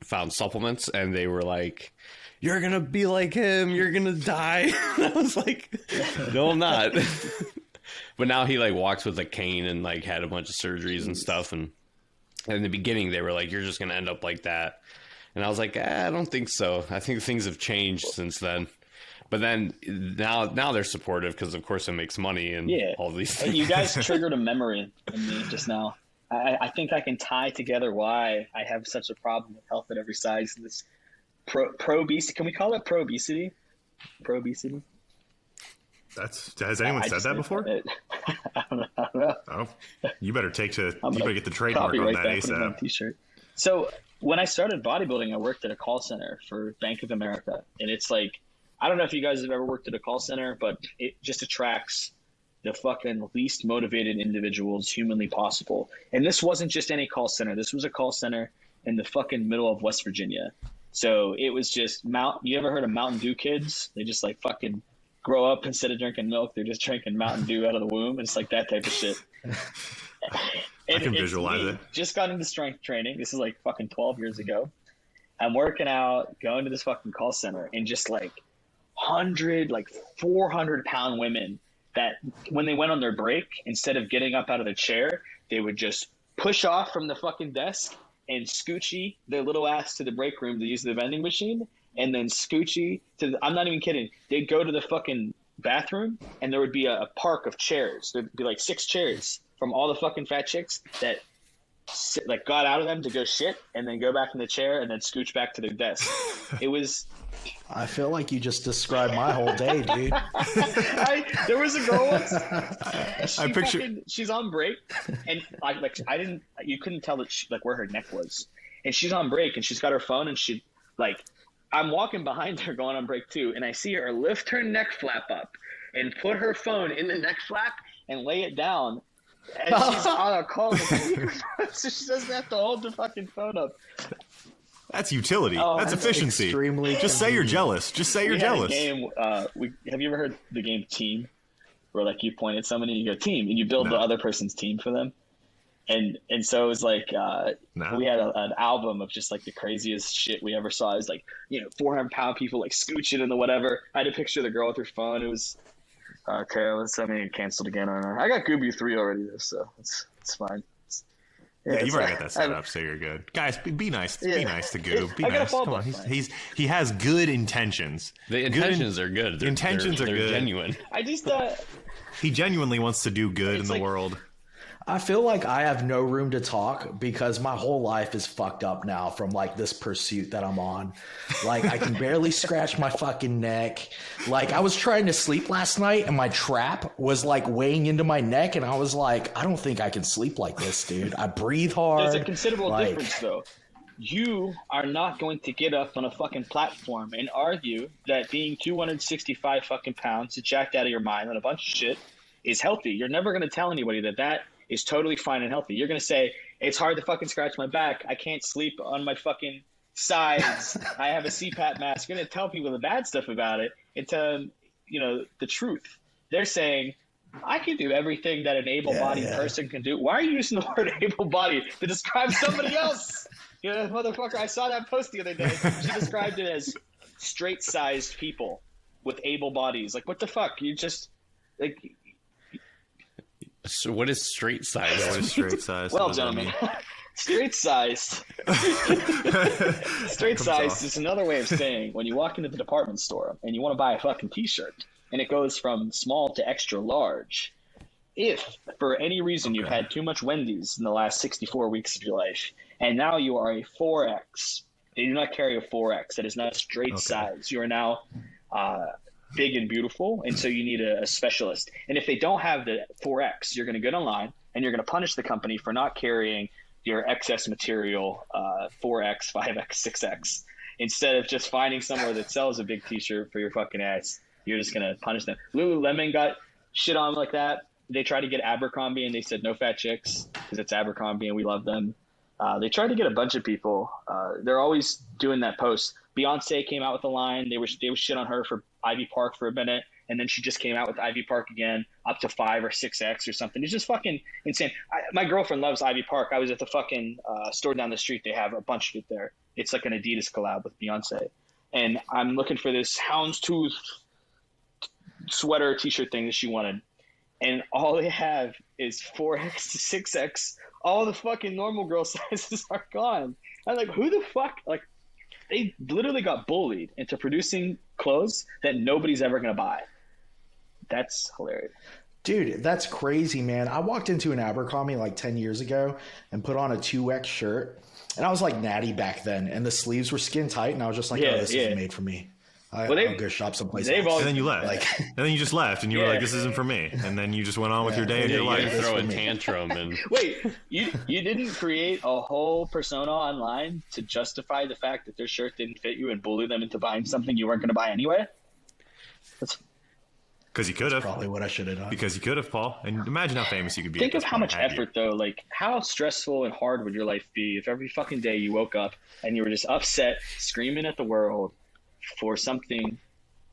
found supplements, and they were like, you're gonna be like him, you're gonna die. And I was like, no, I'm not. But now he like walks with a cane and like had a bunch of surgeries and stuff. And in the beginning they were like, you're just gonna end up like that. And I was like, I don't think so. I think things have changed since then. But then now they're supportive because of course it makes money and all these things. You guys triggered a memory in me just now. I think I can tie together why I have such a problem with health at every size. This pro-obesity. Can we call it pro-obesity? Pro-obesity? Has anyone said that before? I don't know. Oh, you better get the trademark on that ASAP. T-shirt. So when I started bodybuilding, I worked at a call center for Bank of America, and it's like, I don't know if you guys have ever worked at a call center, but it just attracts the fucking least motivated individuals humanly possible. And this wasn't just any call center. This was a call center in the fucking middle of West Virginia. So it was just you ever heard of Mountain Dew kids? They just like fucking grow up, instead of drinking milk, they're just drinking Mountain Dew out of the womb. It's like that type of shit. I can visualize it. Just got into strength training. This is like fucking 12 years ago. I'm working out, going to this fucking call center, and just like 400-pound women that when they went on their break, instead of getting up out of the chair, they would just push off from the fucking desk and scoochie their little ass to the break room to use the vending machine, and then scoochie I'm not even kidding. They'd go to the fucking bathroom, and there would be a park of chairs. There'd be like 6 chairs from all the fucking fat chicks that like got out of them to go shit, and then go back in the chair, and then scooch back to their desk. It was... I feel like you just described my whole day, dude. There was a girl once. She's on break, and you couldn't tell that where her neck was, and she's on break, and she's got her phone, and she like, I'm walking behind her going on break too, and I see her lift her neck flap up and put her phone in the neck flap and lay it down, and she's on a call with the speakerphone, so she doesn't have to hold the fucking phone up. That's utility. That's efficiency. Extremely just say you're jealous. Just say you're jealous. Game, have you ever heard the game Team? Where like you point at somebody and you go Team, and you build the other person's team for them. And so it was like we had an album of just like the craziest shit we ever saw. It was like 400-pound people like scooching and the whatever. I had a picture of the girl with her phone. It was okay. Let's canceled again on her. I got Goob U 3 already though, so it's fine. Yeah, you've already got that set up, so you're good. Guys, be nice. Be nice to Goob. Be nice. Come on. He has good intentions. The intentions are good. The intentions are good. Genuine. I just he genuinely wants to do good in the world. I feel like I have no room to talk because my whole life is fucked up now from like this pursuit that I'm on. Like I can barely scratch my fucking neck. Like I was trying to sleep last night and my trap was like weighing into my neck, and I was like, I don't think I can sleep like this, dude. I breathe hard. There's a considerable difference though. You are not going to get up on a fucking platform and argue that being 265 fucking pounds, jacked out of your mind and a bunch of shit is healthy. You're never going to tell anybody that is totally fine and healthy. You're going to say, it's hard to fucking scratch my back. I can't sleep on my fucking sides. I have a CPAP mask. You're going to tell people the bad stuff about it and tell them, the truth. They're saying, I can do everything that an able-bodied person can do. Why are you using the word able-bodied to describe somebody else? Motherfucker, I saw that post the other day. She described it as straight-sized people with able bodies. Like, what the fuck? You just, like... So what is straight size? What is straight size? Well, gentlemen, Straight sized. Straight sized is another way of saying when you walk into the department store and you want to buy a fucking t-shirt and it goes from small to extra large. If for any reason you've had too much Wendy's in the last 64 weeks of your life and now you are a 4X, they do not carry a 4X. That is not a straight size. You are now big and beautiful, and so you need a specialist. And if they don't have the 4X, you're going to go online and you're going to punish the company for not carrying your excess material 4X, 5X, 6X. Instead of just finding somewhere that sells a big t-shirt for your fucking ass, you're just going to punish them. Lululemon got shit on like that. They tried to get Abercrombie, and they said no fat chicks because it's Abercrombie and we love them. They tried to get a bunch of people. They're always doing that post. Beyonce came out with a line. They were shit on her for Ivy Park for a minute, and then she just came out with Ivy Park again, up to 5 or 6X or something. It's just fucking insane. My girlfriend loves Ivy Park. I was at the fucking store down the street. They have a bunch of it there. It's like an Adidas collab with Beyonce. And I'm looking for this houndstooth sweater t-shirt thing that she wanted. And all they have is 4X to 6X. All the fucking normal girl sizes are gone. I'm like, who the fuck? Like, they literally got bullied into producing clothes that nobody's ever going to buy. That's hilarious. Dude, that's crazy, man. I walked into an Abercrombie like 10 years ago and put on a 2X shirt. And I was like natty back then. And the sleeves were skin tight. And I was just like, this isn't made for me. I'll go shop someplace else. And then you left. And then you just left. And you were like, this isn't for me. And then you just went on with your day and your life. You throw a tantrum. And Wait, you didn't create a whole persona online to justify the fact that their shirt didn't fit you and bully them into buying something you weren't going to buy anyway? Because you could have. Probably what I should have done. Because you could have, Paul. And imagine how famous you could be. Think of how much effort, though. Like, how stressful and hard would your life be if every fucking day you woke up and you were just upset, screaming at the world for something?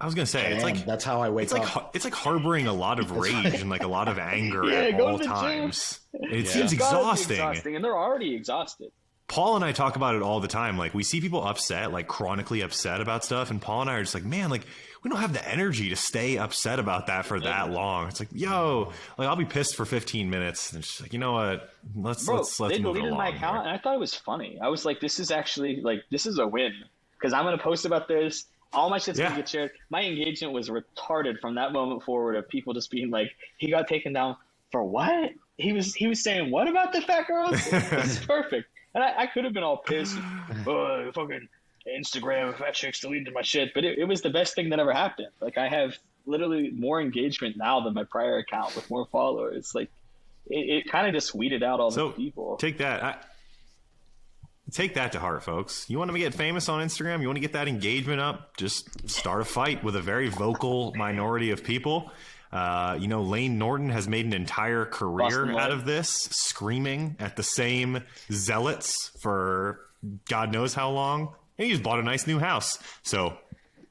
I was gonna say it's like that's how I wake up. It's like harboring a lot of rage and like a lot of anger at all times. It seems exhausting, and they're already exhausted. Paul and I talk about it all the time. Like, we see people upset, like chronically upset about stuff, and Paul and I are just like, man, like, we don't have the energy to stay upset about that for that long. It's like, yo, like, I'll be pissed for 15 minutes, and it's just like, you know what? Let's they move it deleted along my account, and I thought it was funny. I was like, this is actually this is a win because I'm gonna post about this. All my shit's gonna get shared. My engagement was retarded from that moment forward of people just being like, he got taken down for what? He was saying what about the fat girls? This is perfect. And I could have been all pissed. Oh, fucking Instagram fat chicks deleted my shit. But it was the best thing that ever happened. Like, I have literally more engagement now than my prior account with more followers. Like, it kind of just weeded out all the people. Take that. Take that to heart, folks. You want to get famous on Instagram? You want to get that engagement up? Just start a fight with a very vocal minority of people. Lane Norton has made an entire career out of this, screaming at the same zealots for God knows how long. And he just bought a nice new house. So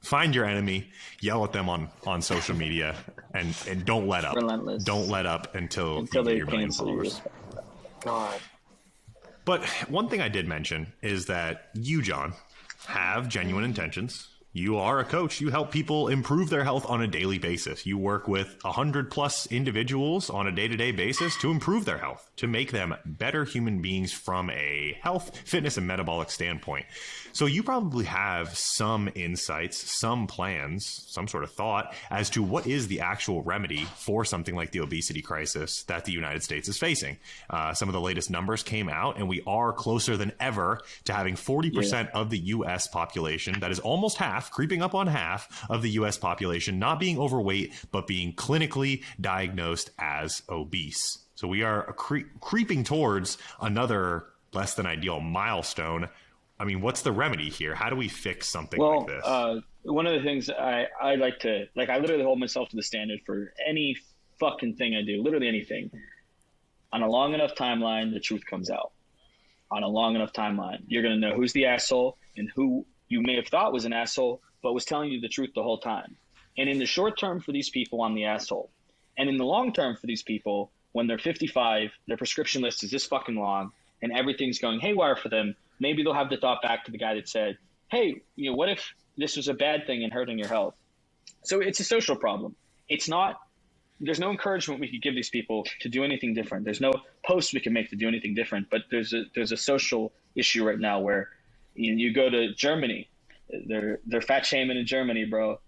find your enemy, yell at them on social media, and don't let up. Relentless. Don't let up until you get your million followers. God. But one thing I did mention is that you, John, have genuine intentions. You are a coach. You help people improve their health on a daily basis. You work with 100+ individuals on a day-to-day basis to improve their health, to make them better human beings from a health, fitness, and metabolic standpoint. So you probably have some insights, some plans, some sort of thought as to what is the actual remedy for something like the obesity crisis that the United States is facing. Some of the latest numbers came out, and we are closer than ever to having 40% of the U.S. population, that is almost half, creeping up on half of the U.S. population, not being overweight, but being clinically diagnosed as obese. So we are creeping towards another less than ideal milestone. I mean, what's the remedy here? How do we fix something like this? One of the things I like to, I literally hold myself to the standard for any fucking thing I do, literally anything. On a long enough timeline, the truth comes out. On a long enough timeline, you're going to know who's the asshole and who you may have thought was an asshole, but was telling you the truth the whole time. And in the short term for these people, I'm the asshole. And in the long term for these people, when they're 55, their prescription list is this fucking long, and everything's going haywire for them, maybe they'll have the thought back to the guy that said, hey, what if this was a bad thing and hurting your health? So it's a social problem. It's not there's no encouragement we could give these people to do anything different. There's no post we can make to do anything different. But there's a social issue right now where you go to Germany, they're fat shaming in Germany, bro.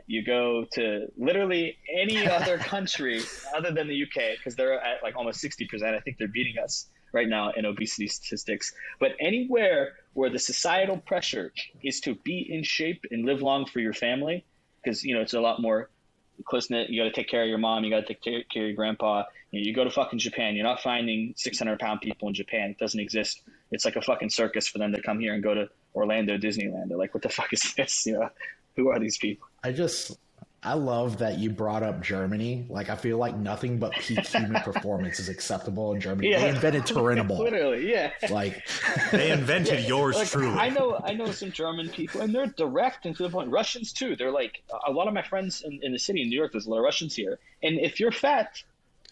You go to literally any other country other than the UK, because they're at like almost 60%. I think they're beating us right now in obesity statistics. But anywhere where the societal pressure is to be in shape and live long for your family, because it's a lot more close-knit. You got to take care of your mom. You got to take care of your grandpa. You go to fucking Japan. You're not finding 600-pound people in Japan. It doesn't exist. It's like a fucking circus for them to come here and go to Orlando, Disneyland. They're like, what the fuck is this? Who are these people? I love that you brought up Germany. Like, I feel like nothing but peak human performance is acceptable in Germany. Yeah. They invented Turinable. Literally, yeah. Like, they invented yours truly. I know some German people, and they're direct and to the point. Russians too. They're like, a lot of my friends in the city in New York. There's a lot of Russians here, and if you're fat,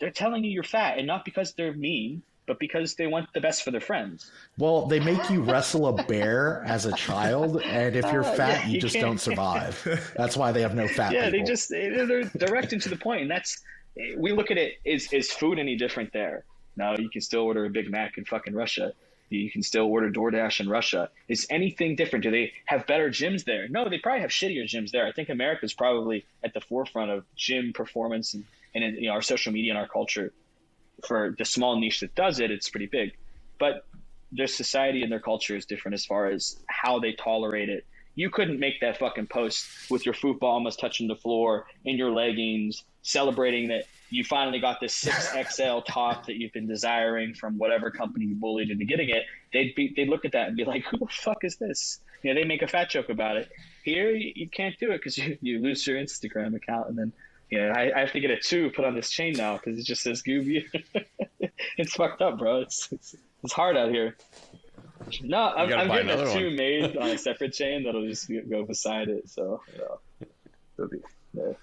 they're telling you're fat, and not because they're mean, but because they want the best for their friends. well, they make you wrestle a bear as a child, and if you're fat, you just don't survive. That's why they have no fat people. They're direct and to the point, and that's, we look at it, is food any different there? No, you can still order a Big Mac in fucking Russia. You can still order DoorDash in Russia. Is anything different? Do they have better gyms there? No, they probably have shittier gyms there. I think America's probably at the forefront of gym performance and in our social media and our culture. For the small niche that does it, it's pretty big. But their society and their culture is different as far as how they tolerate it. You couldn't make that fucking post with your football almost touching the floor in your leggings, celebrating that you finally got this 6XL top that you've been desiring from whatever company you bullied into getting it. They'd look at that and be like, who the fuck is this? They make a fat joke about it. Here, you can't do it because you lose your Instagram account, and then I have to get a 2 put on this chain now because it just says Goob U. It's fucked up, bro. It's hard out here. No, I'm getting a 2 made on a separate chain that'll just go beside it. So, it'll be, so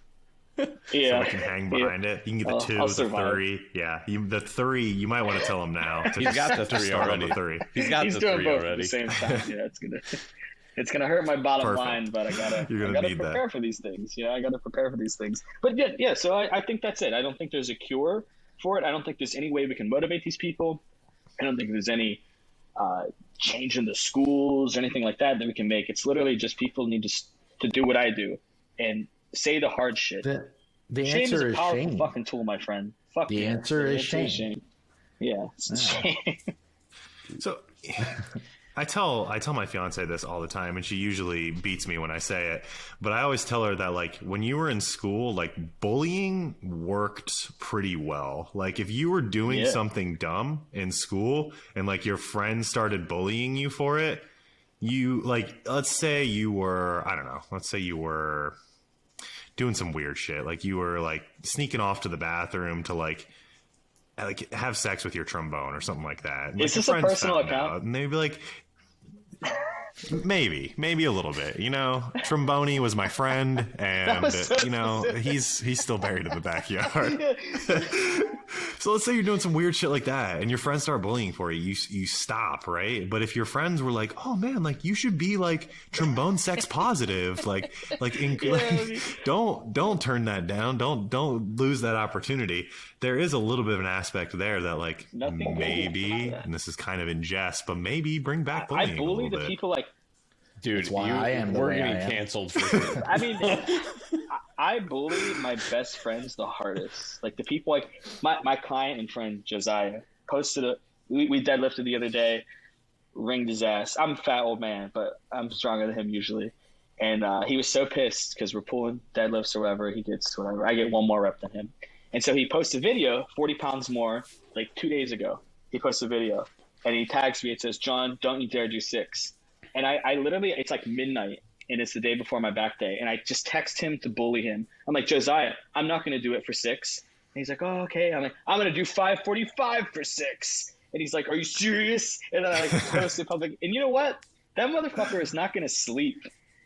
I can hang behind it. You can get the 2, the 3. Yeah, the 3. You might want to tell him now. He's got the 3 already. He's got He's the doing 3 both already. at the same time. Yeah, it's gonna hurt my bottom line, but I gotta prepare for these things. I gotta prepare for these things. But yeah. So I think that's it. I don't think there's a cure for it. I don't think there's any way we can motivate these people. I don't think there's any change in the schools or anything like that we can make. It's literally just people need to do what I do and say the hard shit. The shame answer is a is powerful shame. fucking tool, my friend. Fuck The yeah. answer is shame. Yeah, it's shame. So I tell my fiance this all the time, and she usually beats me when I say it. But I always tell her that, like, when you were in school, like, bullying worked pretty well. Like, if you were doing something dumb in school and, like, your friends started bullying you for it, you, like, let's say you were doing some weird shit. Like, you were, like, sneaking off to the bathroom to, like have sex with your trombone or something like that. And, is like, this a personal account? And they'd be like, maybe a little bit. Trombone was my friend, and so he's still buried in the backyard. So let's say you're doing some weird shit like that, and your friends start bullying for you. You stop, right? But if your friends were like, "Oh man, like you should be like trombone sex positive," don't turn that down. Don't lose that opportunity. There is a little bit of an aspect there that, like, maybe, and this is kind of in jest, but maybe bring back bullying. I bully the people like. Dude, we're getting canceled for I mean, I bully my best friends the hardest. Like the people, like my client and friend Josiah posted we deadlifted the other day, ringed his ass. I'm a fat old man, but I'm stronger than him usually. And he was so pissed because we're pulling deadlifts or whatever. He gets whatever. I get one more rep than him. And so he posted a video, 40 pounds more, like 2 days ago. He posted a video and he tags me. It says, "John, don't you dare do 6." And I literally, it's like midnight and it's the day before my back day. And I just text him to bully him. I'm like, "Josiah, I'm not going to do it for 6. And he's like, "Oh, okay." I'm like, "I'm going to do 5:45 for 6. And he's like, "Are you serious?" And then I post it public. And you know what? That motherfucker is not going to sleep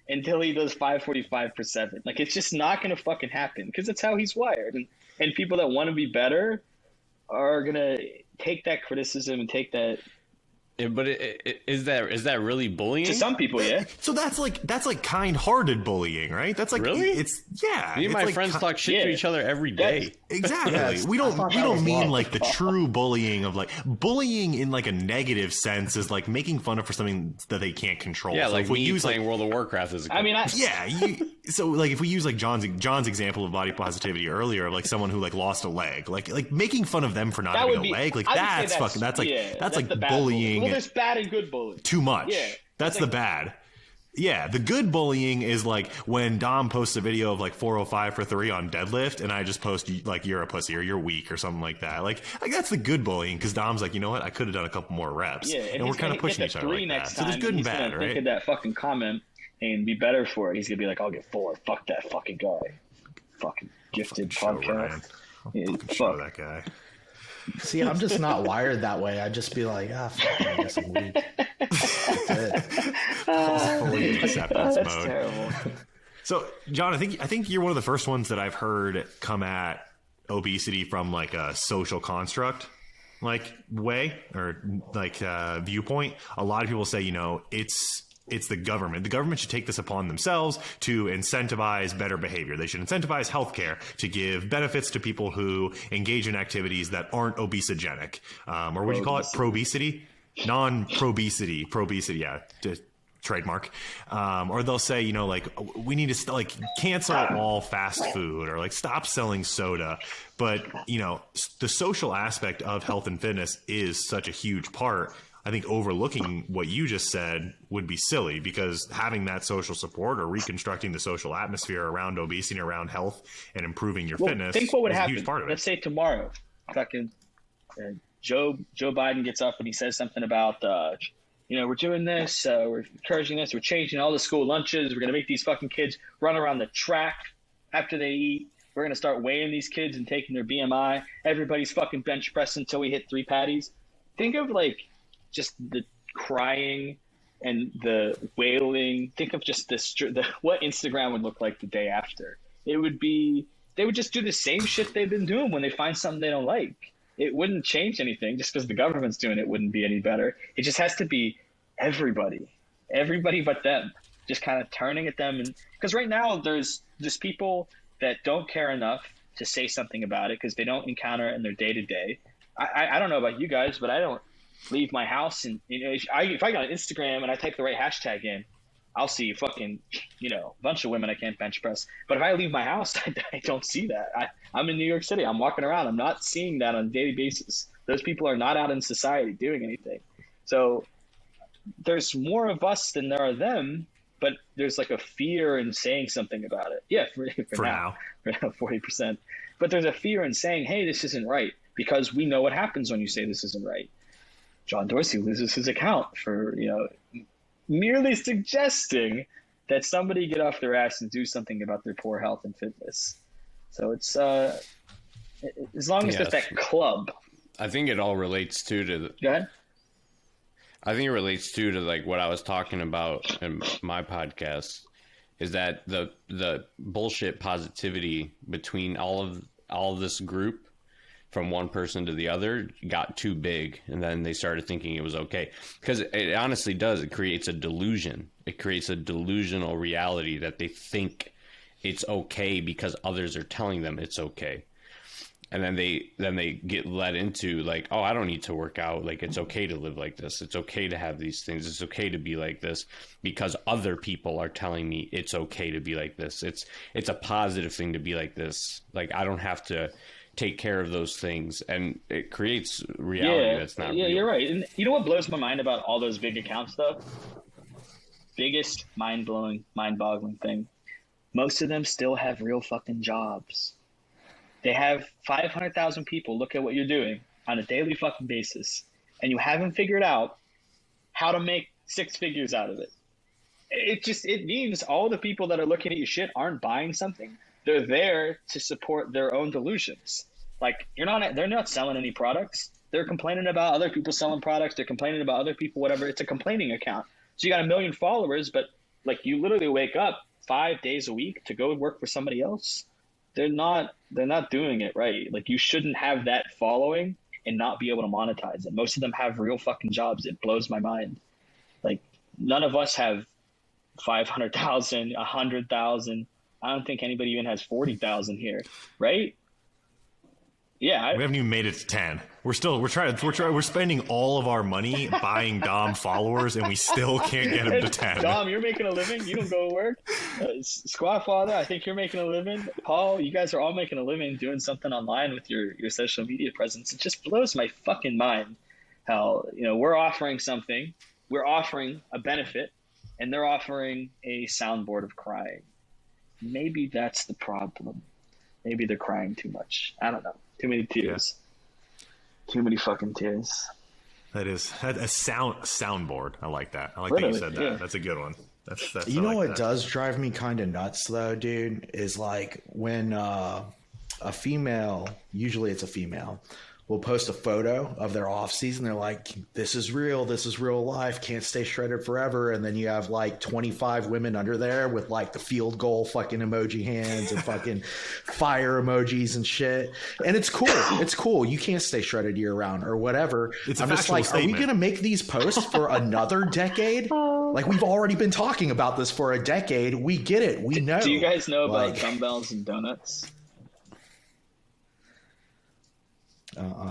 until he does 5:45 for 7. Like, it's just not going to fucking happen because that's how he's wired. And people that want to be better are going to take that criticism and take that But is that really bullying? To some people, yeah. So that's like kind-hearted bullying, right? That's like Really? Me and my like friends talk shit to each other every day. Exactly. Yes, we I don't thought that was mean love. like the true bullying of like bullying in like a negative sense is like making fun of for something that they can't control. Yeah, so like if we me use playing like, World of Warcraft as a kid. I mean, so like if we use like John's example of body positivity earlier, like someone who like lost a leg, like making fun of them for not that having would a be leg, like I would say that's fucking that's like yeah, that's like the bad bullying. Well, there's bad and good bullying. Too much. Yeah, that's the bad. Yeah, the good bullying is like when Dom posts a video of like 405 for 3 on deadlift, and I just post like you're a pussy or you're weak or something like that. Like that's the good bullying because Dom's like, you know what, I could have done a couple more reps. Yeah, and we're kind of pushing each other like that. So there's good and bad, Think right? of that fucking comment and be better for it. He's gonna be like, I'll get 4. Fuck that fucking guy. Fucking gifted podcast. Yeah, Fucking show that guy. See, I'm just not wired that way. I'd just be like, fuck, I guess I'm weak. That's it. Fully acceptance That's mode. terrible. So, John, I think you're one of the first ones that I've heard come at obesity from like a social construct like way or like viewpoint. A lot of people say, it's the government. The government should take this upon themselves to incentivize better behavior. They should incentivize healthcare to give benefits to people who engage in activities that aren't obesogenic. Or would you call it probesity? Non-probesity. Probesity, yeah. Trademark. Or they'll say, like we need to like cancel all fast food or like stop selling soda. But, the social aspect of health and fitness is such a huge part. I think overlooking what you just said would be silly because having that social support or reconstructing the social atmosphere around obesity, around health and improving your fitness think what would is happen. a huge part of it. Let's say tomorrow, fucking Joe Biden gets up and he says something about, we're doing this, we're encouraging this, we're changing all the school lunches, we're going to make these fucking kids run around the track after they eat. We're going to start weighing these kids and taking their BMI. Everybody's fucking bench pressing until we hit 3 patties. Think of like just the crying and the wailing. Think of just what Instagram would look like the day after. They would just do the same shit they've been doing when they find something they don't like. It wouldn't change anything just because the government's doing it wouldn't be any better. It just has to be everybody but them, just kind of turning at them. And because right now there's just people that don't care enough to say something about it because they don't encounter it in their day to day. I don't know about you guys, but I don't leave my house and if I go on Instagram and I type the right hashtag in, I'll see fucking a bunch of women I can't bench press. But if I leave my house, I don't see that. I'm in New York City. I'm walking around. I'm not seeing that on a daily basis. Those people are not out in society doing anything. So there's more of us than there are them. But there's like a fear in saying something about it. Yeah, for now, 40%. But there's a fear in saying, hey, this isn't right, because we know what happens when you say this isn't right. John Dorsey loses his account for, merely suggesting that somebody get off their ass and do something about their poor health and fitness. So it's as long as there's that club. I think it all relates to Go ahead. I think it relates to like what I was talking about in my podcast is that the bullshit positivity between all of this group from one person to the other got too big, and then they started thinking it was okay, because it honestly does. It creates a delusion. It creates a delusional reality that they think it's okay because others are telling them it's okay. And then they get led into like, oh, I don't need to work out. Like, it's okay to live like this. It's okay to have these things. It's okay to be like this because other people are telling me it's okay to be like this. It's a positive thing to be like this. Like, I don't have to take care of those things. And it creates reality that's not real. You're right. And you know what blows my mind about all those big accounts, though? Biggest mind-boggling thing. Most of them still have real fucking jobs. They have 500,000 people look at what you're doing on a daily fucking basis, and you haven't figured out how to make 6 figures out of it. It means all the people that are looking at your shit aren't buying something. They're there to support their own delusions. Like, they're not selling any products. They're complaining about other people selling products. They're complaining about other people, whatever. It's a complaining account. So you got 1 million followers, but like you literally wake up 5 days a week to go work for somebody else. They're not doing it right. Like, you shouldn't have that following and not be able to monetize it. Most of them have real fucking jobs. It blows my mind. Like, none of us have 500,000, 100,000. I don't think anybody even has 40,000 here, right? Yeah, we haven't even made it to 10. We're spending all of our money buying Dom followers, and we still can't get him to 10. Dom, you're making a living. You don't go to work. Squad Father, I think you're making a living. Paul, you guys are all making a living doing something online with your social media presence. It just blows my fucking mind how, we're offering something. We're offering a benefit, and they're offering a soundboard of crying. Maybe that's the problem. Maybe they're crying too much. I don't know. Too many tears. Yeah. Too many fucking tears. That is a soundboard. I like that. I like that you said that. Yeah. That's a good one. That's what does drive me kind of nuts though, dude, is like when a female, usually it's a female, will post a photo of their off season. They're like, this is real life, can't stay shredded forever. And then you have like 25 women under there with like the field goal fucking emoji hands and fucking fire emojis and shit. And it's cool. You can't stay shredded year round or whatever. I'm just like, statement. Are we going to make these posts for another decade? Like, we've already been talking about this for a decade. We get it. We know. Do you guys know about dumbbells and donuts?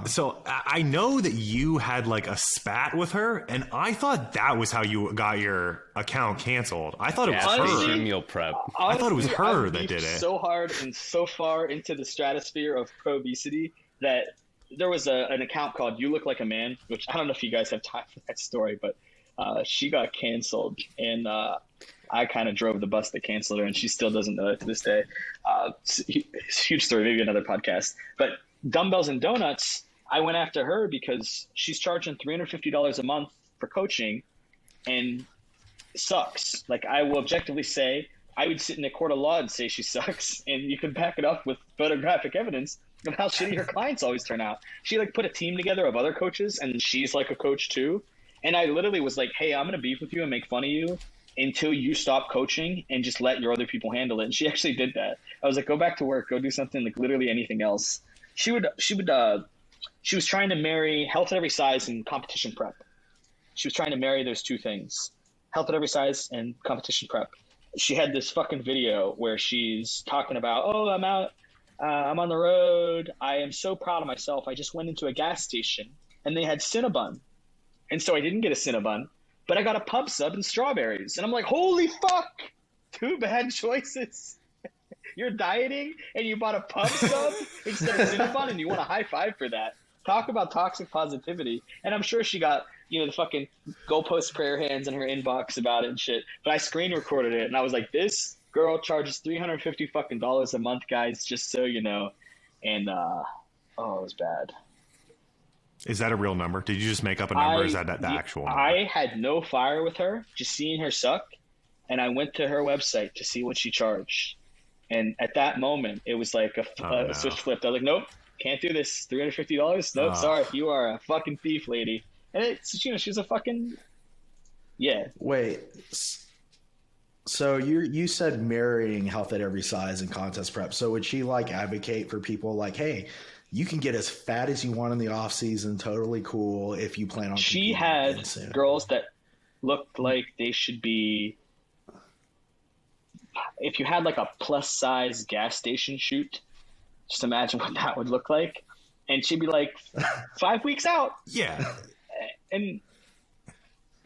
So I know that you had like a spat with her, and I thought that was how you got your account canceled. I thought it was her. Meal prep. I thought it was her that did it. So hard and so far into the stratosphere of pro obesity that there was an account called "You Look Like a Man," which I don't know if you guys have time for that story, but she got canceled, and I kind of drove the bus that canceled her, and she still doesn't know it to this day. It's a huge story, maybe another podcast, but. Dumbbells and Donuts, I went after her because she's charging $350 a month for coaching and sucks. Like, I will objectively say, I would sit in a court of law and say she sucks, and you could back it up with photographic evidence of how shitty her clients always turn out. She like put a team together of other coaches, and she's like a coach too. And I literally was like, hey, I'm going to beef with you and make fun of you until you stop coaching and just let your other people handle it. And she actually did that. I was like, go back to work, go do something, like literally anything else. She was trying to marry health at every size and competition prep. She was trying to marry those two things, health at every size and competition prep. She had this fucking video where she's talking about, I'm out, I'm on the road. I am so proud of myself. I just went into a gas station and they had Cinnabon. And so I didn't get a Cinnabon, but I got a pub sub and strawberries. And I'm like, holy fuck, two bad choices. You're dieting and you bought a pub sub instead of Cinnabon, and you want a high five for that. Talk about toxic positivity. And I'm sure she got, the fucking goalpost prayer hands in her inbox about it and shit. But I screen recorded it and I was like, this girl charges $350 fucking dollars a month, guys, just so you know. And it was bad. Is that a real number? Did you just make up a number? Or is that the actual number? I had no fire with her, just seeing her suck. And I went to her website to see what she charged. And at that moment, it was like a switch flipped. I was like, nope, can't do this. $350? Nope, sorry. You are a fucking thief, lady. And it's, she's a fucking, yeah. Wait, so you said marrying health at every size and contest prep. So would she like advocate for people like, hey, you can get as fat as you want in the off season, totally cool if you plan on. She had girls that looked like they should be. If you had like a plus size gas station shoot, just imagine what that would look like. And she'd be like 5 weeks out. Yeah. And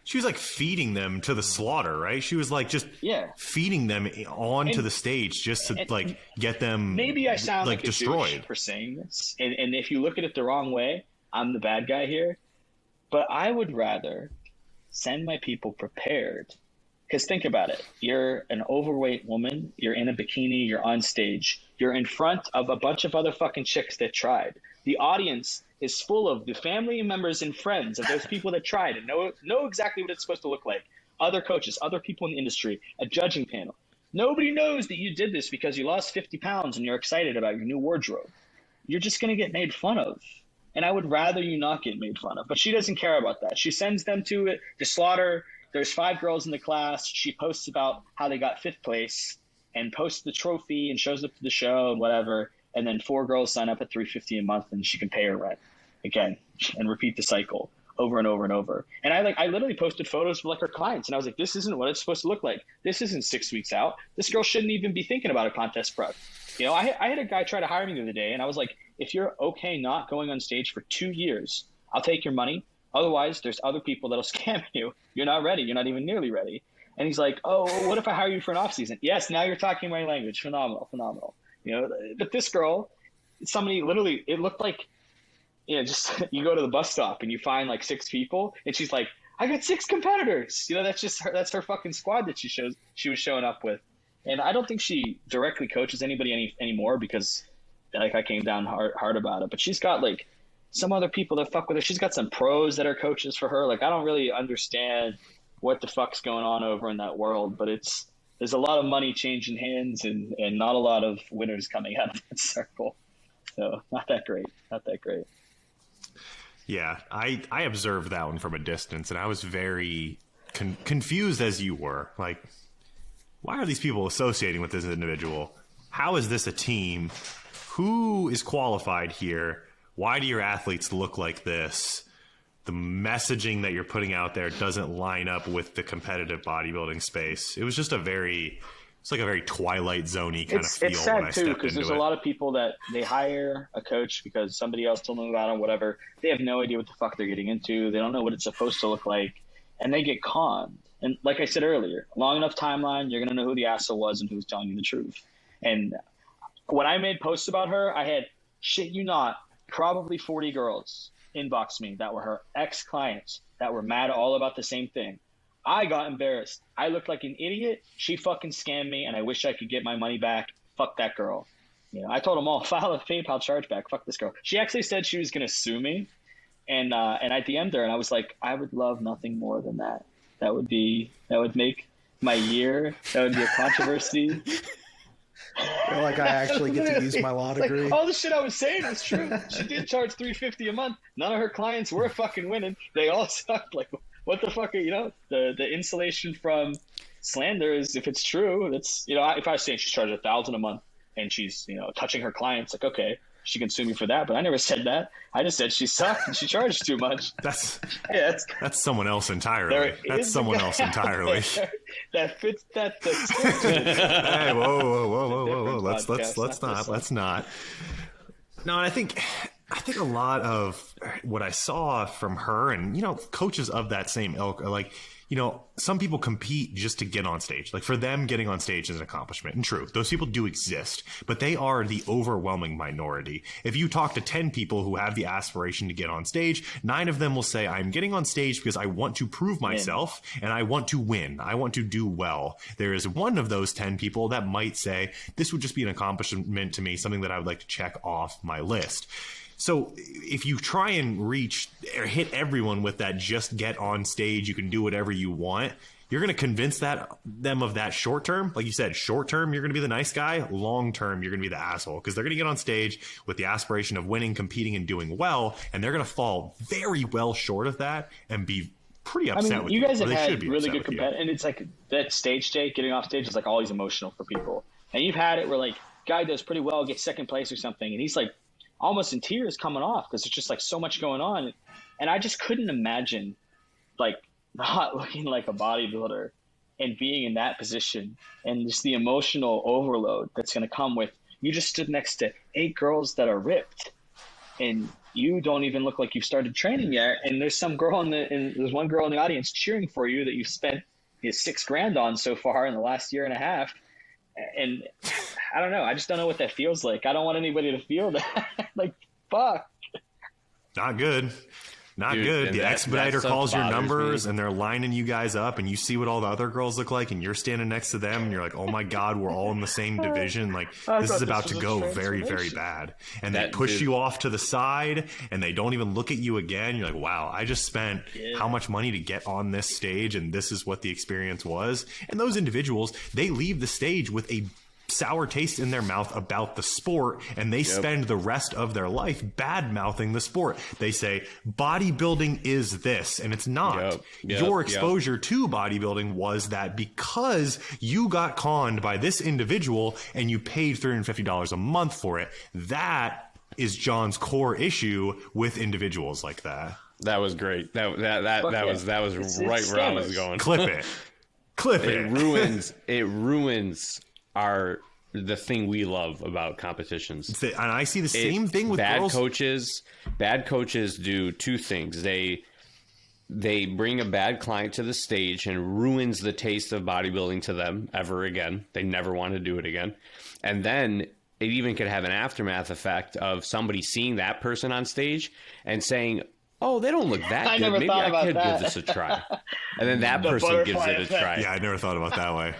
she was like feeding them to the slaughter, right? She was like just feeding them onto the stage just to like get them maybe I sound like destroyed a douche for saying this. And if you look at it the wrong way, I'm the bad guy here. But I would rather send my people prepared. Because think about it. You're an overweight woman. You're in a bikini. You're on stage. You're in front of a bunch of other fucking chicks that tried. The audience is full of the family members and friends of those people that tried and know exactly what it's supposed to look like. Other coaches, other people in the industry, a judging panel. Nobody knows that you did this because you lost 50 pounds and you're excited about your new wardrobe. You're just going to get made fun of. And I would rather you not get made fun of. But she doesn't care about that. She sends them to slaughter. There's 5 girls in the class. She posts about how they got 5th place and posts the trophy and shows up to the show and whatever. And then 4 girls sign up at $350 a month and she can pay her rent. again, and repeat the cycle over and over and over. And I literally posted photos of like her clients, and I was like, this isn't what it's supposed to look like. This isn't 6 weeks out. This girl shouldn't even be thinking about a contest prep. You know, I had a guy try to hire me the other day, and I was like, if you're okay not going on stage for 2 years, I'll take your money. Otherwise, there's other people that'll scam you. You're not ready. You're not even nearly ready. And he's like, oh, what if I hire you for an off season? Yes, now you're talking my language. Phenomenal. You know, but this girl, somebody literally, it looked like, you know, just you go to the bus stop and you find like 6 people, and she's like, I got 6 competitors. You know, that's just her, that's her fucking squad that she was showing up with. And I don't think she directly coaches anybody anymore, because like I came down hard about it. But she's got like some other people that fuck with her. She's got some pros that are coaches for her. Like, I don't really understand what the fuck's going on over in that world, but there's a lot of money changing hands and not a lot of winners coming out of that circle. So not that great. Yeah, I observed that one from a distance, and I was very confused as you were. Like, why are these people associating with this individual? How is this a team? Who is qualified here? Why do your athletes look like this? The messaging that you're putting out there doesn't line up with the competitive bodybuilding space. It was just it's like a very Twilight Zone-y kind of feel. It's when sad I too, stepped because into there's it. a lot of people that they hire a coach because somebody else told them about him, whatever. They have no idea what the fuck they're getting into. They don't know what it's supposed to look like, and they get conned. And like I said earlier, long enough timeline, you're gonna know who the asshole was and who's telling you the truth. And when I made posts about her, I had, shit you not, probably 40 girls inbox me that were her ex-clients that were mad all about the same thing. I got embarrassed. I looked like an idiot. She fucking scammed me, and I wish I could get my money back. Fuck that girl. You know, I told them all, file a PayPal chargeback. Fuck this girl. She actually said she was going to sue me, and I DM'd her, and I was like, I would love nothing more than that. That would make my year. That would be a controversy. Like I actually get to use my law degree. Like, all the shit I was saying was true. She did charge $350 a month. None of her clients were fucking winning. They all sucked. Like, what the fuck? You know, the insulation from slander is, if it's true, that's, you know, if I was saying she charged $1,000 a month and she's, you know, touching her clients, like, okay, she can sue me for that. But I never said that. I just said she sucked and she charged too much. That's someone else entirely. That fits that. Hey, whoa. Let's not. No, and I think a lot of what I saw from her and, you know, coaches of that same ilk are like, you know, some people compete just to get on stage. Like, for them, getting on stage is an accomplishment. And true, those people do exist, but they are the overwhelming minority. If you talk to 10 people who have the aspiration to get on stage, 9 of them will say, I'm getting on stage because I want to prove myself and I want to win. I want to do well. There is one of those 10 people that might say, this would just be an accomplishment to me, something that I would like to check off my list. So if you try and reach or hit everyone with that, just get on stage, you can do whatever you want, you're going to convince them of that short term. Like you said, short term, you're going to be the nice guy. Long term, you're going to be the asshole, because they're going to get on stage with the aspiration of winning, competing, and doing well. And they're going to fall very well short of that and be pretty upset with you. You guys have had really good competition. And it's like that stage day, getting off stage is like always emotional for people. And you've had it where like guy does pretty well, gets second place or something, and he's like almost in tears coming off because it's just like so much going on. And I just couldn't imagine like not looking like a bodybuilder and being in that position, and just the emotional overload that's going to come with, you just stood next to 8 girls that are ripped and you don't even look like you've started training yet. And there's some girl there's one girl in the audience cheering for you that you've spent $6,000 on so far in the last year and a half. And I don't know. I just don't know what that feels like. I don't want anybody to feel that. Like, fuck. Not good. Not good. The expediter calls your numbers and they're lining you guys up, and you see what all the other girls look like, and you're standing next to them and you're like, oh my God, we're all in the same division. Like, this is about to go very, very bad. And they push you off to the side and they don't even look at you again. You're like, wow, I just spent how much money to get on this stage, and this is what the experience was. And those individuals, they leave the stage with a sour taste in their mouth about the sport, and they spend the rest of their life bad mouthing the sport. They say bodybuilding is this, and it's not. Your exposure to bodybuilding was that because you got conned by this individual and you paid $350 a month for it. That is John's core issue with individuals like that. That was great. That was It's right where I was scammers. going. Clip it. Clip It it. ruins the thing we love about competitions. And I see the same thing with bad girls. coaches. Bad coaches do two things. They bring a bad client to the stage and ruins the taste of bodybuilding to them ever again. They never want to do it again. And then it even could have an aftermath effect of somebody seeing that person on stage and saying, "Oh, they don't look that I good. never Maybe thought I about could that." give this a try." And then that The person gives butterfly it a effect. try. Yeah, I never thought about it that way.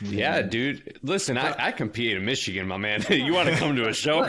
Yeah, dude. Listen, I compete in Michigan, my man. You want to come to a show?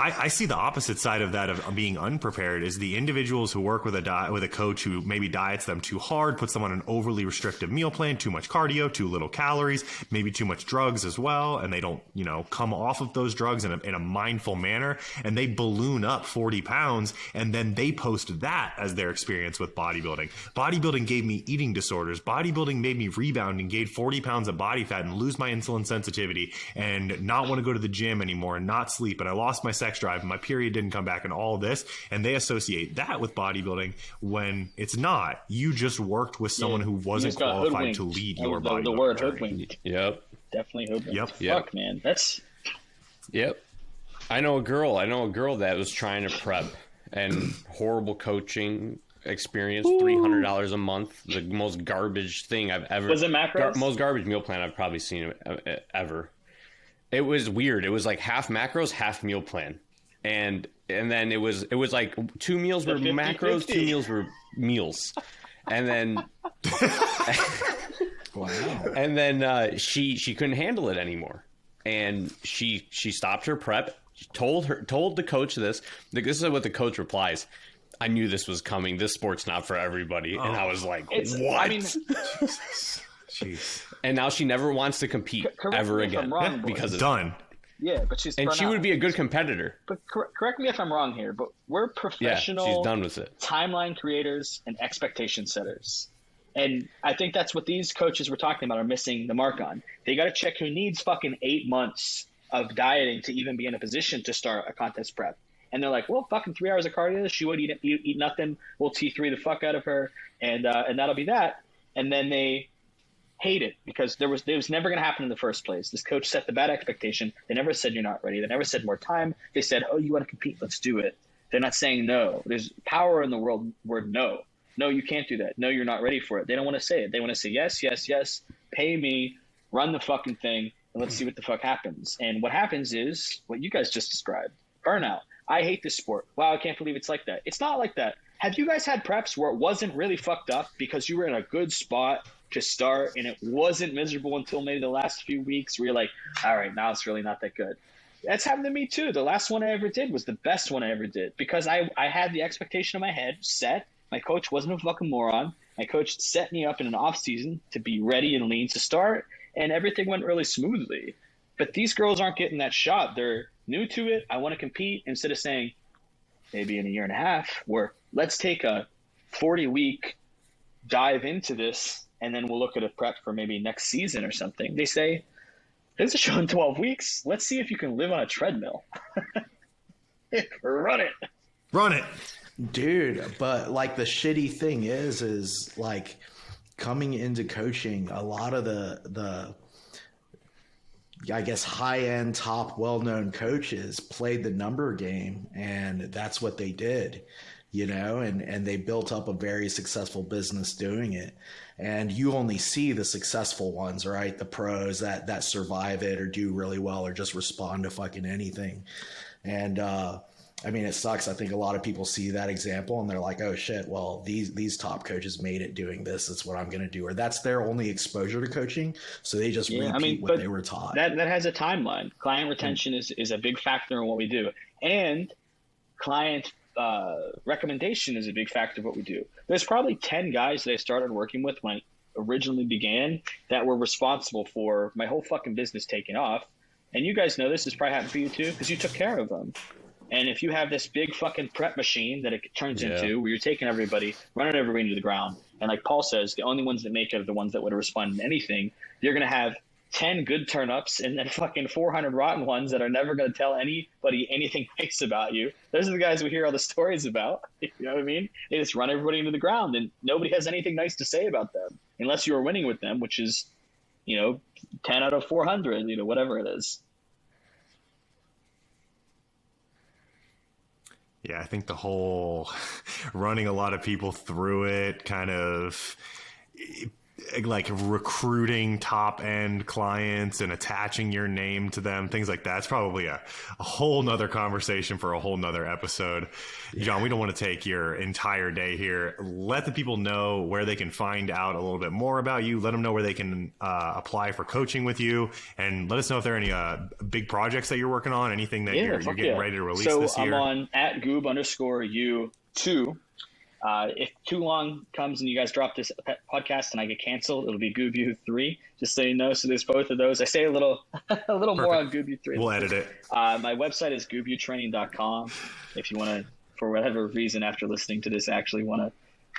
I see the opposite side of that of being unprepared is the individuals who work with a coach who maybe diets them too hard, puts them on an overly restrictive meal plan, too much cardio, too little calories, maybe too much drugs as well, and they don't, come off of those drugs in a mindful manner, and they balloon up 40 pounds, and then they post that as their experience with bodybuilding. Bodybuilding gave me eating disorders. Bodybuilding made me rebound and gain 40 pounds of body fat and lose my insulin sensitivity and not want to go to the gym anymore and not sleep, and I lost my sex drive and my period didn't come back and all this, and they associate that with bodybuilding when it's not. You just worked with someone who wasn't qualified to lead your bodybuilding The word journey. hoodwinked. Yep. Definitely hoodwinked. Yep. Fuck, man. That's Yep. I know a girl that was trying to prep and horrible coaching experience, $300 a month, the most garbage thing I've ever. Was it macros? Most garbage meal plan I've probably seen ever. It was weird. It was like half macros, half meal plan. And then it was like 2 meals were 50-50. macros, 2 meals were meals. And then Wow. and then she couldn't handle it anymore, and she stopped her prep. Told the coach this. This is what the coach replies: "I knew this was coming. This sport's not for everybody." And I was like, "What?" I mean, Jeez. And now she never wants to compete correct ever me if again I'm wrong, boys. because of Done. yeah, but she's and burnt she out. would be a good competitor. But correct me if I'm wrong here, but we're Yeah, professional she's done with it. timeline creators and expectation setters. And I think that's what these coaches we're talking about are missing the mark on. They got to check who needs fucking 8 months of dieting to even be in a position to start a contest prep. And they're like, well, fucking 3 hours of cardio. She would eat nothing. We'll T3 the fuck out of her. And that'll be that. And then they hate it because it was never going to happen in the first place. This coach set the bad expectation. They never said you're not ready. They never said more time. They said, oh, you want to compete? Let's do it. They're not saying no. There's power in the word no. No, you can't do that. No, you're not ready for it. They don't want to say it. They want to say yes, yes, yes. Pay me, run the fucking thing, and let's see what the fuck happens. And what happens is what you guys just described. Burnout. I hate this sport. Wow, I can't believe it's like that. It's not like that. Have you guys had preps where it wasn't really fucked up because you were in a good spot to start and it wasn't miserable until maybe the last few weeks where you're like, all right, now it's really not that good? That's happened to me too. The last one I ever did was the best one I ever did because I had the expectation in my head set. My coach wasn't a fucking moron. My coach set me up in an off season to be ready and lean to start, and everything went really smoothly. But these girls aren't getting that shot. They're new to it. I want to compete instead of saying maybe in a year and a half where let's take a 40-week dive into this and then we'll look at a prep for maybe next season or something. They say, there's a show in 12 weeks. Let's see if you can live on a treadmill. Run it. Run it. Dude, but like the shitty thing is like coming into coaching, a lot of the I guess high-end top well-known coaches played the number game, and that's what they did, and they built up a very successful business doing it. And you only see the successful ones, right? The pros that survive it or do really well or just respond to fucking anything. And I mean, it sucks. I think a lot of people see that example and they're like, oh shit, well, these top coaches made it doing this. That's what I'm going to do. Or that's their only exposure to coaching. So they just repeat what they were taught. That has a timeline. Client retention is a big factor in what we do. And client recommendation is a big factor of what we do. There's probably 10 guys that I started working with when I originally began that were responsible for my whole fucking business taking off. And you guys know this has probably happened for you too because you took care of them. And if you have this big fucking prep machine that it turns into where you're taking everybody, running everybody into the ground, and like Paul says, the only ones that make it are the ones that would respond to anything, you're going to have 10 good turn-ups and then fucking 400 rotten ones that are never going to tell anybody anything nice about you. Those are the guys we hear all the stories about. You know what I mean? They just run everybody into the ground, and nobody has anything nice to say about them unless you are winning with them, which is, 10 out of 400, whatever it is. Yeah, I think the whole running a lot of people through it, kind of like recruiting top end clients and attaching your name to them, things like that. It's probably a whole nother conversation for a whole nother episode. John, we don't want to take your entire day here. Let the people know where they can find out a little bit more about you. Let them know where they can apply for coaching with you, and let us know if there are any big projects that you're working on, anything that you're getting ready to release this year. So I'm on @Goob_U2. If too long comes and you guys drop this podcast and I get canceled, it'll be Goob U3, just so you know. So there's both of those. I say a little more on Goob U3. We'll edit it. My website is goobutraining.com. If you want to, for whatever reason, after listening to this, actually want to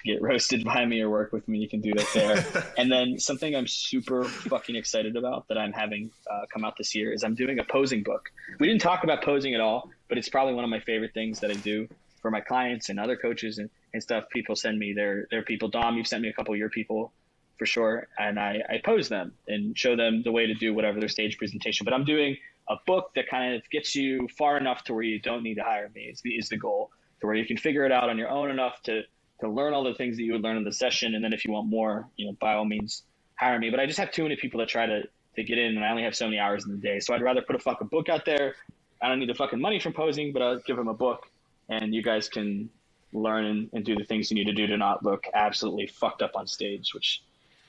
get roasted by me or work with me, you can do that there. And then something I'm super fucking excited about that I'm having come out this year is I'm doing a posing book. We didn't talk about posing at all, but it's probably one of my favorite things that I do for my clients and other coaches and stuff. People send me their people. Dom, you've sent me a couple of your people for sure. And I pose them and show them the way to do whatever their stage presentation. But I'm doing a book that kind of gets you far enough to where you don't need to hire me is the goal, to where you can figure it out on your own enough to learn all the things that you would learn in the session. And then if you want more, by all means, hire me. But I just have too many people that try to get in, and I only have so many hours in the day. So I'd rather put a fucking book out there. I don't need the fucking money from posing, but I'll give them a book, and you guys can learn and do the things you need to do to not look absolutely fucked up on stage, which,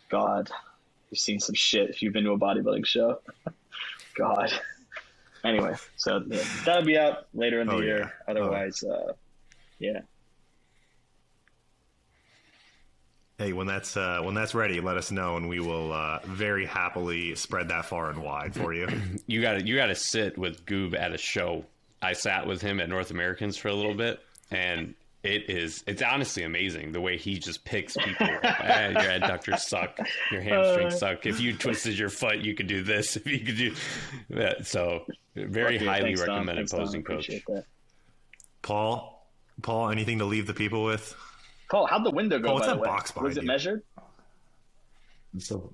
God, you've seen some shit if you've been to a bodybuilding show. God. Anyway, so that'll be out later in the year. Yeah. Otherwise, yeah. Hey, when that's ready, let us know, and we will very happily spread that far and wide for you. You got to sit with Goob at a show. I sat with him at North Americans for a little bit, and it's honestly amazing the way he just picks people. Your adductors suck, your hamstrings suck. If you twisted your foot, you could do this. If you could do that, so very highly recommended posing coach. Paul, anything to leave the people with? Paul, how'd the window go? What's by that the way? box behind Was it you? measured? So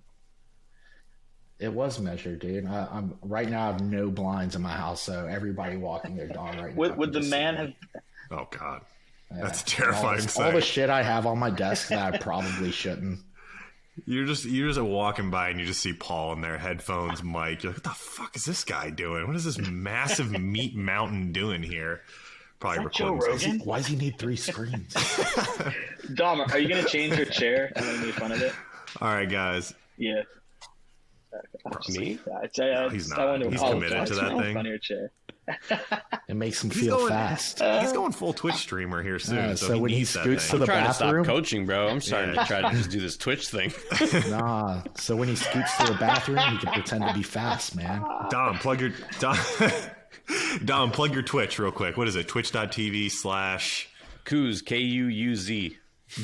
it was measured, dude. I'm right now. I have no blinds in my house, so everybody walking their dog right now. Would the man have? Oh God, that's a terrifying sight. All the shit I have on my desk that I probably shouldn't. You're just walking by and you just see Paul in there, headphones, mic. You're like, what the fuck is this guy doing? What is this massive meat mountain doing here? Probably recording. Joe Rogan? Why does he need 3 screens? Dom, are you gonna change your chair and make fun of it? All right, guys. Yeah. Me? He's not. He's committed to that thing. Funnier chair. It makes him feel fast. He's going full Twitch streamer here soon. So when he needs that scoots to thing. the Trying to bathroom, stop coaching, bro. I'm starting to try to just do this Twitch thing. nah. So when he scoots to the bathroom, he can pretend to be fast, man. Dom, plug your Twitch real quick. What is it? Twitch.tv/ Kuuz, Kuuz.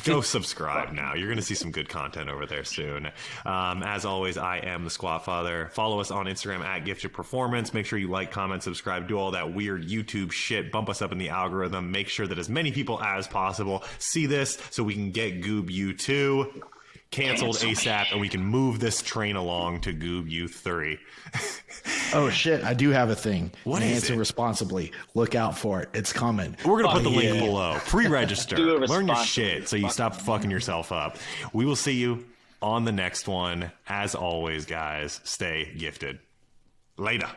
Go subscribe now. You're going to see some good content over there soon. As always, I am the Squat Father. Follow us on Instagram at Gifted Performance. Make sure you like, comment, subscribe, do all that weird YouTube shit. Bump us up in the algorithm. Make sure that as many people as possible see this so we can get Goob U2 canceled ASAP and we can move this train along to Goob U3. Oh shit! I do have a thing. What is Answer it? responsibly. Look out for it. It's coming. We're going to put the link below. Pre-register. Do it Learn your responsibly. shit so you stop fucking yourself up. We will see you on the next one. As always, guys, stay gifted. Later.